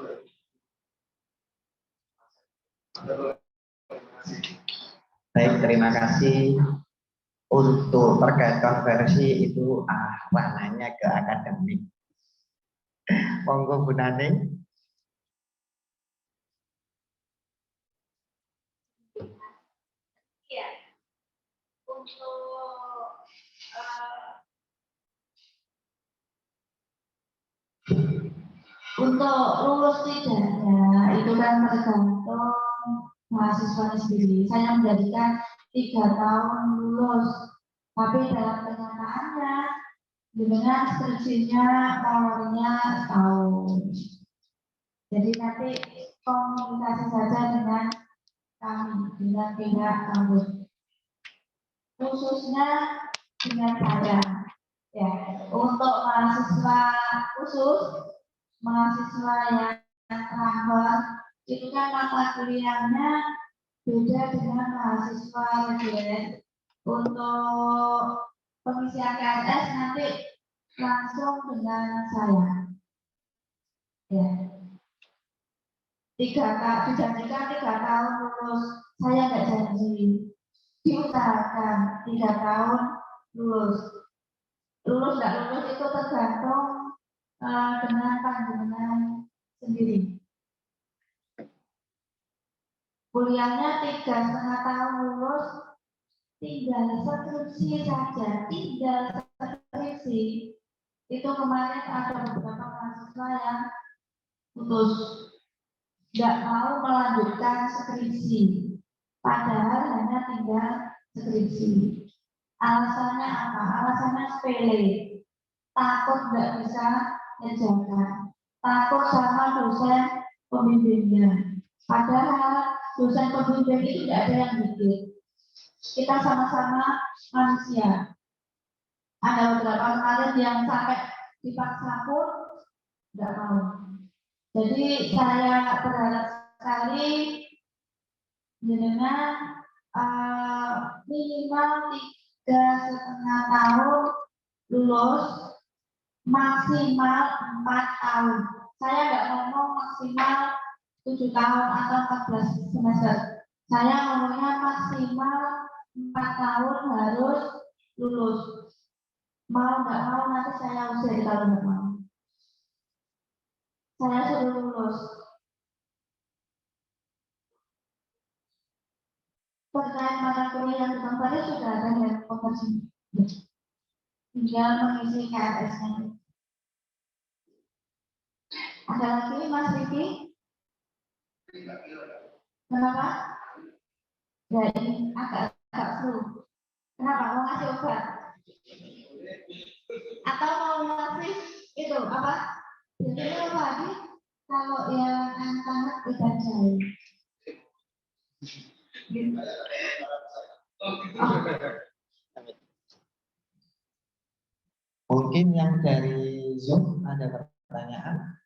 Baik, terima kasih. Untuk terkait konversi itu ranahnya ke akademik. Monggo Bu Naning. Iya. Untuk lulus tidaknya itu kan tergantung mahasiswa sendiri. Saya menjadikan 3 tahun lulus, tapi dalam kenyataannya dengan skripsinya tawarnya tahun. Jadi nanti komunikasi saja dengan kami, dengan pihak kampus, khususnya dengan saya. Ya, untuk mahasiswa khusus, mahasiswa yang transfer itu kan mata kuliahnya beda dengan mahasiswa reguler. Untuk pengisian KSS nanti langsung dengan saya. Ya. 3 tahun lulus, saya nggak janji. Diusahakan 3 tahun lulus. Lulus nggak lulus itu tergantung dengan panjenengan sendiri. Kuliahnya 3,5 tahun lulus, tinggal skripsi saja, tinggal skripsi. Itu kemarin ada beberapa mahasiswa yang putus, nggak mau melanjutkan skripsi, padahal hanya tinggal skripsi. Alasannya apa? Alasannya sepele, takut nggak bisa ngerjakan, takut sama dosen pembimbingnya. Padahal dosen pembimbing itu tidak ada yang bikin. Kita sama-sama manusia. Ada beberapa kemarin yang sampai dipaksa pun nggak mau. Jadi saya berharap sekali dengan minimal 3,5 tahun lulus, maksimal 4 tahun. Saya nggak ngomong maksimal 7 tahun atau 14 semester. Saya ngomongnya maksimal 4 tahun harus lulus. Mau nggak mau nanti saya usir kalau nggak mau. Saya suruh lulus. terkait mata kuliah yang kemarin sudah ada ya konversi. Tinggal mengisi KRS-nya. Ada lagi Mas Riki? Kenapa? Ya ini agak flu. Kenapa? Mau ngasih obat? Atau mau ngasih itu apa? Jadi apa lagi? Kalau yang anak-anak tidak jahit. Mungkin yang dari Zoom ada pertanyaan.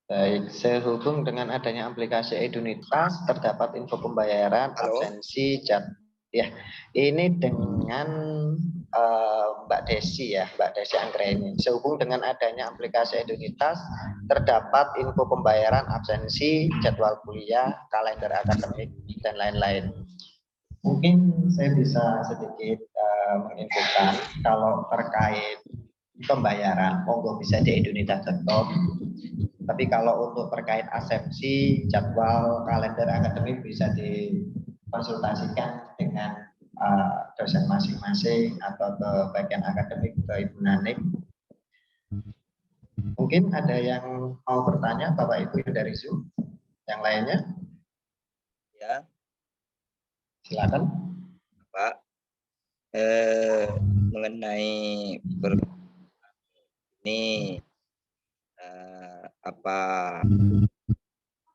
Baik, sehubung dengan adanya aplikasi Edunitas, terdapat info pembayaran, absensi, cat. Ya, ini dengan Mbak Desi ya, Mbak Desi Anggreni. Sehubung dengan adanya aplikasi Edunitas, terdapat info pembayaran, absensi, jadwal kuliah, kalender akademik, dan lain-lain. Mungkin saya bisa sedikit menginfokan kalau terkait pembayaran, monggo bisa di edunitas.com. Tapi kalau untuk terkait absensi, jadwal, kalender akademik bisa dikonsultasikan dengan dosen masing-masing atau ke bagian akademik ke Ibu Nanik. Mungkin ada yang mau bertanya Bapak Ibu dari Zoom, yang lainnya? Ya. Silakan. Pak, mengenai ini apa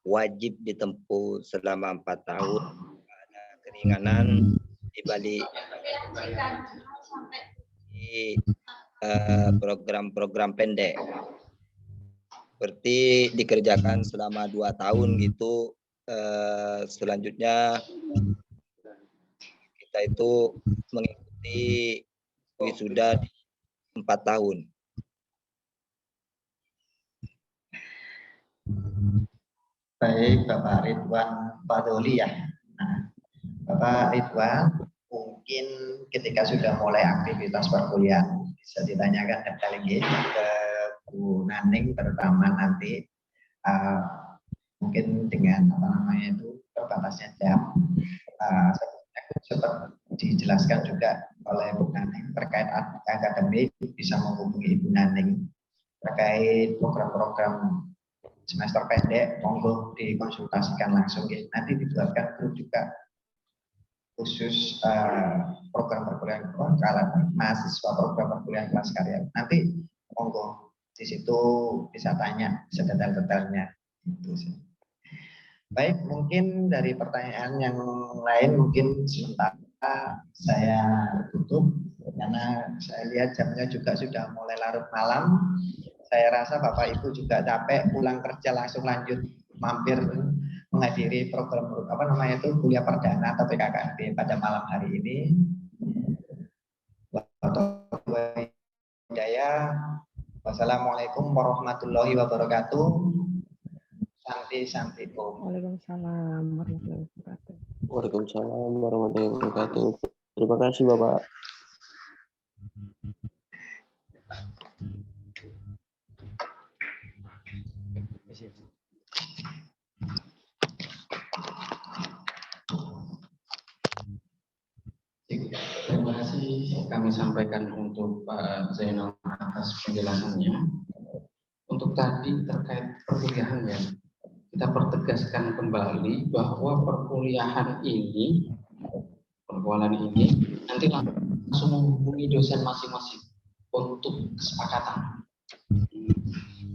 wajib ditempuh selama 4 tahun, ada keringanan di balik program-program pendek seperti dikerjakan selama 2 tahun gitu, selanjutnya kita itu mengikuti wisuda di 4 tahun. Baik, Bapak Ridwan Fadoli ya. Nah, Bapak Ridwan, mungkin ketika sudah mulai aktivitas perkuliahan bisa ditanyakan lagi ke Bu Naning, terutama nanti mungkin dengan apa namanya itu terbatasnya jam. Seperti dijelaskan juga oleh Bu Naning terkait akademik, bisa menghubungi Ibu Naning terkait program-program semester pendek, monggo dikonsultasikan langsung ya. Nanti dibuatkan grup juga khusus program perkuliahan mahasiswa program perkuliahan kelas karya. Nanti monggo di situ bisa tanya sedetail-detailnya. Itu sih. Baik, mungkin dari pertanyaan yang lain mungkin sementara saya tutup karena saya lihat jamnya juga sudah mulai larut malam. Saya rasa Bapak Ibu juga capek, pulang kerja langsung lanjut mampir menghadiri program apa namanya itu kuliah perdana atau PKKMB pada malam hari ini. Wassalamualaikum warahmatullahi wabarakatuh. Santi Om. Waalaikumsalam warahmatullahi wabarakatuh. Waalaikumsalam warahmatullahi wabarakatuh. Terima kasih Bapak. Terima kasih kami sampaikan untuk Pak Zainal atas penjelasannya. Untuk tadi terkait perkuliahan ya, kita pertegaskan kembali bahwa perkuliahan ini nanti langsung menghubungi dosen masing-masing untuk kesepakatan.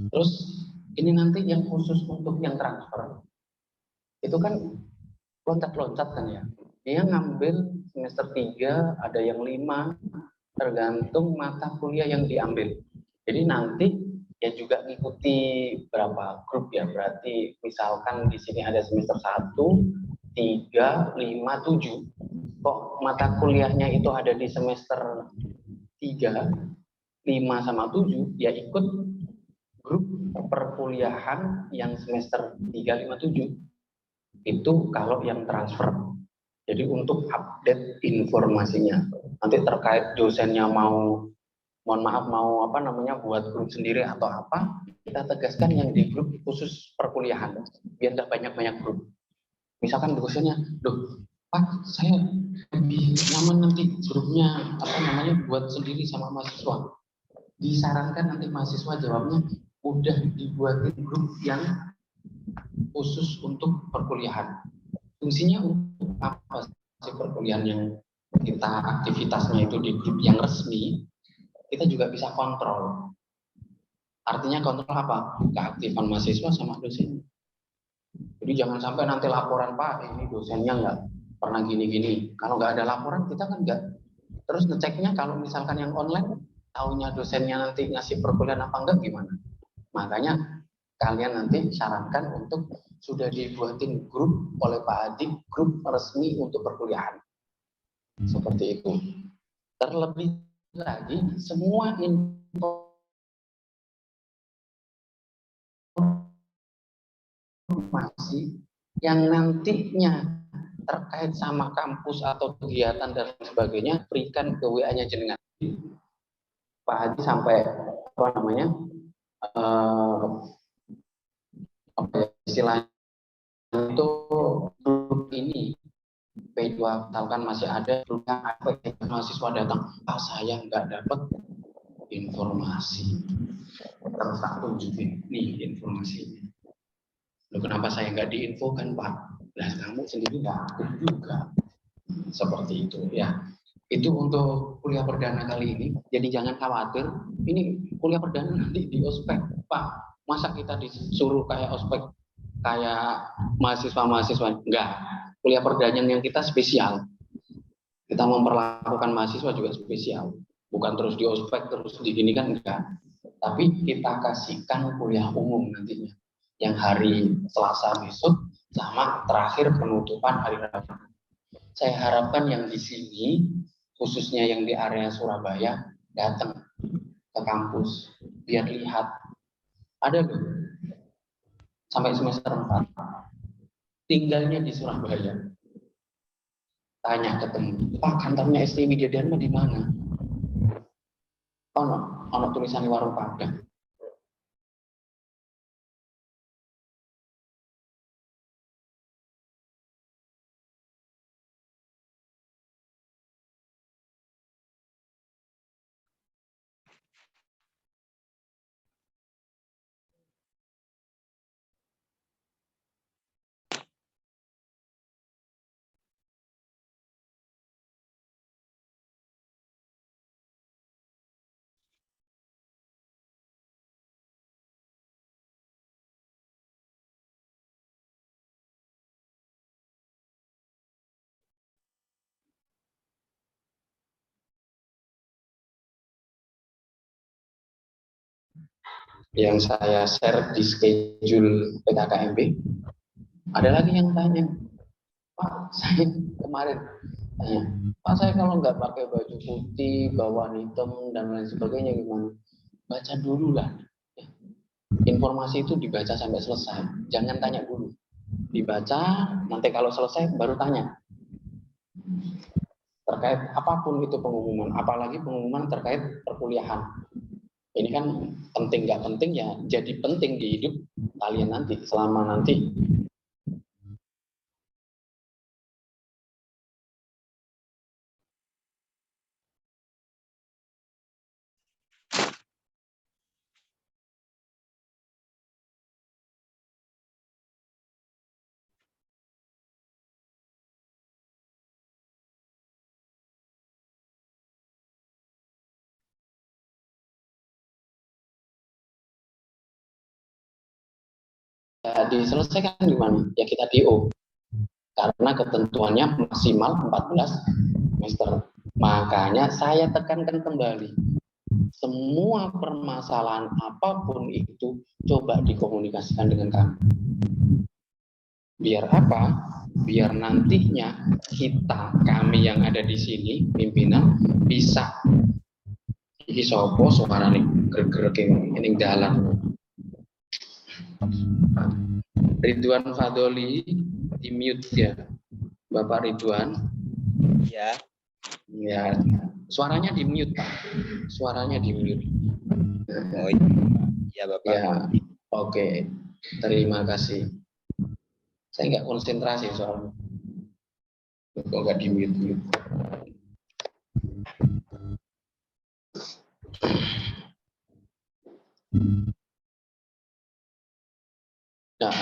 Terus ini nanti yang khusus untuk yang transfer itu kan loncat-loncat kan ya. Dia ngambil semester 3, ada yang 5, tergantung mata kuliah yang diambil. Jadi nanti ya juga ngikuti berapa grup ya. Berarti misalkan di sini ada semester 1, 3, 5, 7. Kok mata kuliahnya itu ada di semester 3, 5 sama 7, ya ikut grup perkuliahan yang semester 357 itu kalau yang transfer. Jadi untuk update informasinya. Nanti terkait dosennya mau buat grup sendiri atau apa, kita tegaskan yang di grup khusus perkuliahan biar nggak banyak grup. Misalkan dosennya, loh Pak, saya lebih nyaman nanti grupnya buat sendiri sama mahasiswa. Disarankan nanti mahasiswa jawabnya udah dibuatin grup yang khusus untuk perkuliahan. Fungsinya untuk apa sih perkuliahan yang kita aktivitasnya itu di grup yang resmi, kita juga bisa kontrol. Artinya kontrol apa? Keaktifan mahasiswa sama dosen. Jadi jangan sampai nanti laporan, Pak, ini dosennya nggak pernah gini-gini. Kalau nggak ada laporan, kita kan nggak. Terus ngeceknya kalau misalkan yang online, tahunya dosennya nanti ngasih perkuliahan apa enggak gimana? Makanya kalian nanti sarankan untuk sudah dibuatin grup oleh Pak Adi, grup resmi untuk perkuliahan. Seperti itu. Terlebih lagi, semua informasi yang nantinya terkait sama kampus atau kegiatan dan sebagainya, berikan ke WA-nya jenengan. Pak Haji sampai istilahnya itu grup ini P2 misalkan masih ada grupnya mahasiswa datang, Pak saya nggak dapat informasi, terus tak tunjukin nih informasinya. Loh, kenapa saya nggak diinfokan Pak? Nah kamu sendiri nggak aktif juga. Seperti itu ya. Itu untuk kuliah perdana kali ini. Jadi jangan khawatir. Ini kuliah perdana nanti di ospek, Pak. Masa kita disuruh kayak ospek kayak mahasiswa-mahasiswa? Enggak. Kuliah perdana yang kita spesial. Kita memperlakukan mahasiswa juga spesial. Bukan terus di ospek terus di gini kan enggak. Tapi kita kasihkan kuliah umum nantinya. Yang hari Selasa besok sama terakhir penutupan hari Rabu. Saya harapkan yang di sini, khususnya yang di area Surabaya, datang ke kampus, biar lihat. Ada loh, sampai semester 4, tinggalnya di Surabaya. Tanya ketemu, Pak kantornya ST Widya Dharma di mana? Ono tulisan di warung Padang. Yang saya share di schedule PKKMB, ada lagi yang tanya, Pak, saya kemarin tanya, Pak saya kalau nggak pakai baju putih, bawaan hitam dan lain sebagainya gimana? Baca dulu lah. Informasi itu dibaca sampai selesai, jangan tanya dulu. Dibaca, nanti kalau selesai baru tanya. Terkait apapun itu pengumuman, apalagi pengumuman terkait perkuliahan. Ini kan penting nggak penting ya, jadi penting di hidup kalian nanti, selama nanti. Diselesaikan gimana? Ya kita DO. Karena ketentuannya maksimal 14 semester. Makanya saya tekankan kembali. Semua permasalahan apapun itu coba dikomunikasikan dengan kami. Biar apa? Biar nantinya kami yang ada di sini, pimpinan, bisa iki sapa suarane greg-greg ning dalan. Ridwan Fadoli di mute ya, Bapak Ridwan. Ya. Ya, suaranya di mute, Pak. Suaranya di mute. Oh iya Bapak. Ya, oke. Terima kasih. Saya nggak konsentrasi soalnya. Kok nggak di mute. Nah,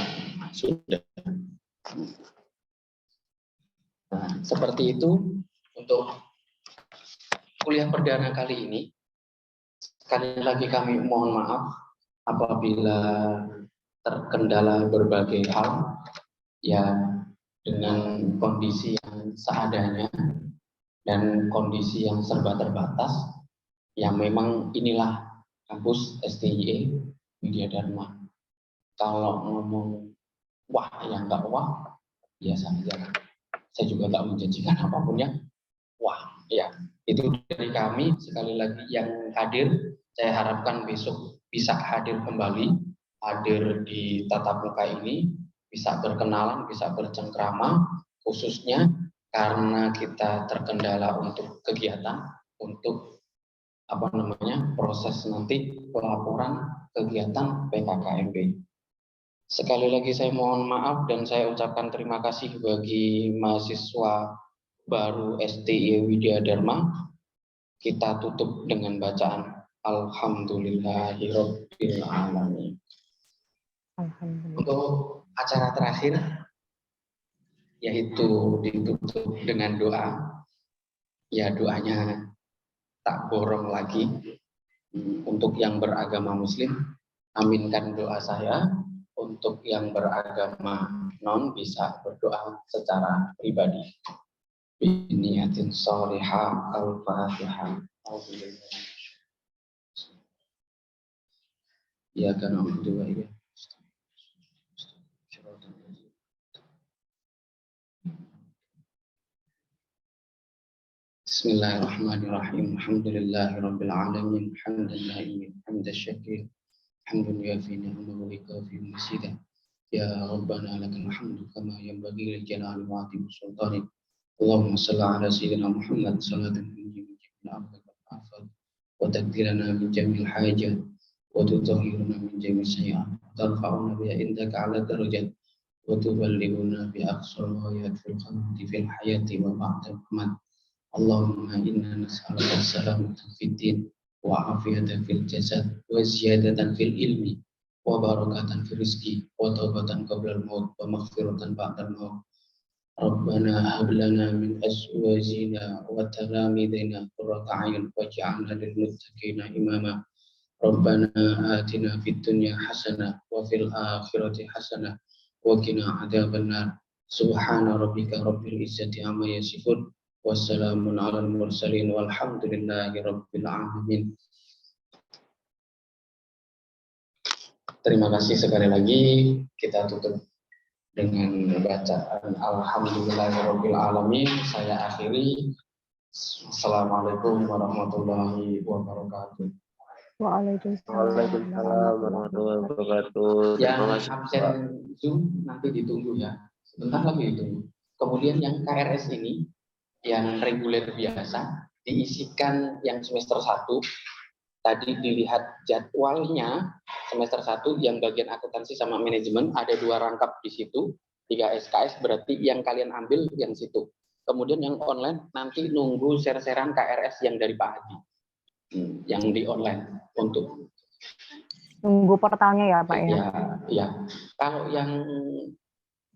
sudah. Nah, seperti itu untuk kuliah perdana kali ini. Sekali lagi kami mohon maaf apabila terkendala berbagai hal, ya dengan kondisi yang seadanya dan kondisi yang serba terbatas. Ya memang inilah kampus STIE Widya Dharma. Kalau ngomong wah ya nggak wah, biasa aja. Saya juga nggak menjanjikan apapun ya. Wah, ya itu dari kami. Sekali lagi yang hadir, saya harapkan besok bisa hadir kembali, hadir di tatap muka ini, bisa berkenalan, bisa bercengkrama, khususnya karena kita terkendala untuk kegiatan, untuk proses nanti pelaporan kegiatan PKKMB. Sekali lagi saya mohon maaf dan saya ucapkan terima kasih bagi mahasiswa baru STIE Widya Dharma. Kita tutup dengan bacaan Alhamdulillahirabbil alamin. Untuk acara terakhir yaitu ditutup dengan doa. Ya doanya tak borong lagi. Untuk yang beragama muslim, aminkan doa saya. Untuk yang beragama non bisa berdoa secara pribadi. Biniatin sholihah al-fatihah. Ya karena dua ya. Bismillahirrahmanirrahim. Alhamdulillahirabbil alamin. Hamdan la'imin, hamdan syakir. Hamdun yafi ni'amahu wa yukafi masidah. Ya Rabbana lakal hamdu kama yanbaghi lil jalali wa 'azimi sultanik. Allahumma shalli ala sayyidina Muhammad salatan tunjibu jami'al afat wal afat wa takdirana min jami'il hajat wa tutahhiruna min jami'is sayyi'at tarfa'una biha indaka 'ala darajat wa tuballighuna bi aqsal ghayat fil khamti fil hayati wa ba'da al-mamat. Allahumma inna nas'aluka as-salamata fid din wa afiyatan fil jasad wa ziyadatan fil ilmi wa barakatan fil rizqi wa taubatan qabla al-maut wa maghfiratan ba'da al-maut. Rabbana hab lana min azwajina wa talamidina qurrata a'yun waj'alna lil muttaqina imama. Rabbana atina fid dunya hasanah wa fil akhirati hasanah wa qina adzabannar. Subhana rabbika rabbil izzati amma yasifun. Wassalamun alal mursalin walhamdulillahi rabbil alamin. Terima kasih sekali lagi. Kita tutup dengan bacaan Alhamdulillahi rabbil alamin. Saya akhiri. Assalamualaikum warahmatullahi wabarakatuh. Waalaikumsalam warahmatullahi wabarakatuh. Yang absen Zoom nanti ditunggu ya. Sebentar lagi ditunggu. Kemudian yang KRS ini yang reguler biasa diisikan yang semester 1. Tadi dilihat jadwalnya semester 1 yang bagian akuntansi sama manajemen ada 2 rangkap di situ, 3 SKS berarti yang kalian ambil yang situ. Kemudian yang online nanti nunggu share-sharean KRS yang dari Pak Haji. Yang di online untuk nunggu portalnya ya Pak ya. Ya. Kalau yang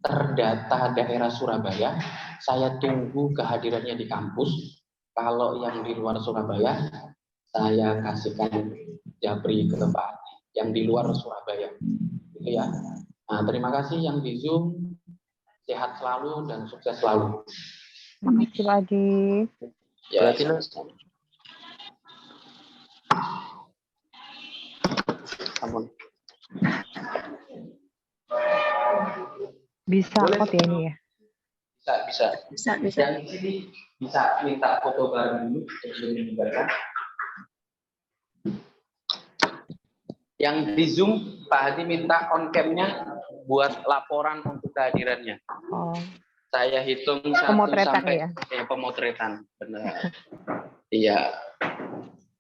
terdata daerah Surabaya, saya tunggu kehadirannya di kampus. Kalau yang di luar Surabaya, saya kasihkan Japri ke Pak yang di luar Surabaya. Gitu ya. Nah, terima kasih yang di Zoom. Sehat selalu dan sukses selalu. Makasih Pak Haji. Ya, ampun. Bisa kok ya ini ya? Bisa. Yang sini bisa minta foto bareng dulu sebelum dibaca. Yang di Zoom, Pak Hadi minta on cam-nya buat laporan untuk kehadirannya. Oh, Saya hitung 1 Pemotretan sampai ya? Pemotretan, benar. Iya,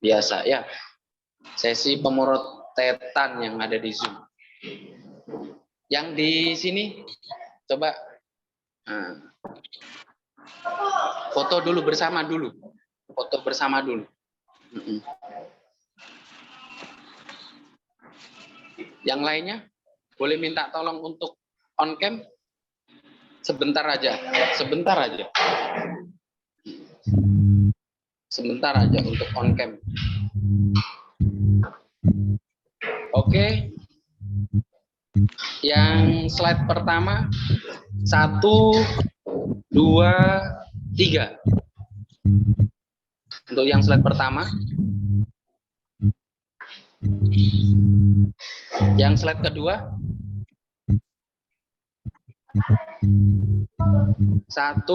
biasa ya. Sesi pemotretan yang ada di Zoom. Yang di sini coba foto dulu bersama dulu. Foto bersama dulu. Yang lainnya boleh minta tolong untuk on cam sebentar aja, sebentar aja. Sebentar aja untuk on cam. Oke. Yang slide pertama 1, 2, 3. Untuk yang slide pertama. Yang slide kedua. 1,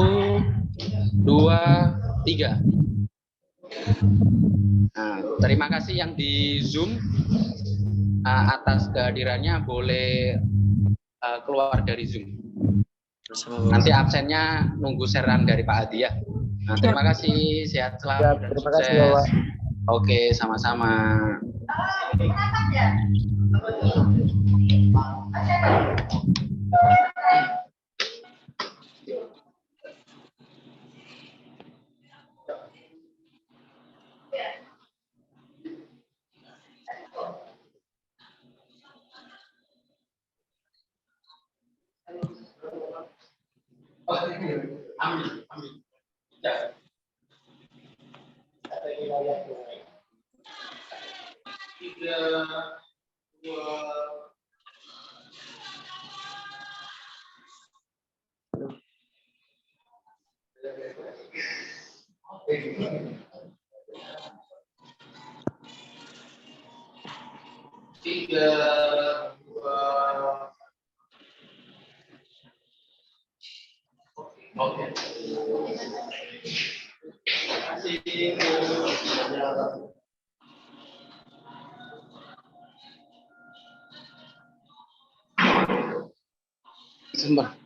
2, 3. Nah, terima kasih yang di Zoom atas kehadirannya, boleh keluar dari Zoom. Nanti absennya nunggu sharean dari Pak Hadi ya. Nah, terima kasih, sehat selalu dan Terima sukses. kasih, Bapak. Oke, sama-sama. Amin. Ya. 3, 2. Tiga, dua. Oke. Sebentar.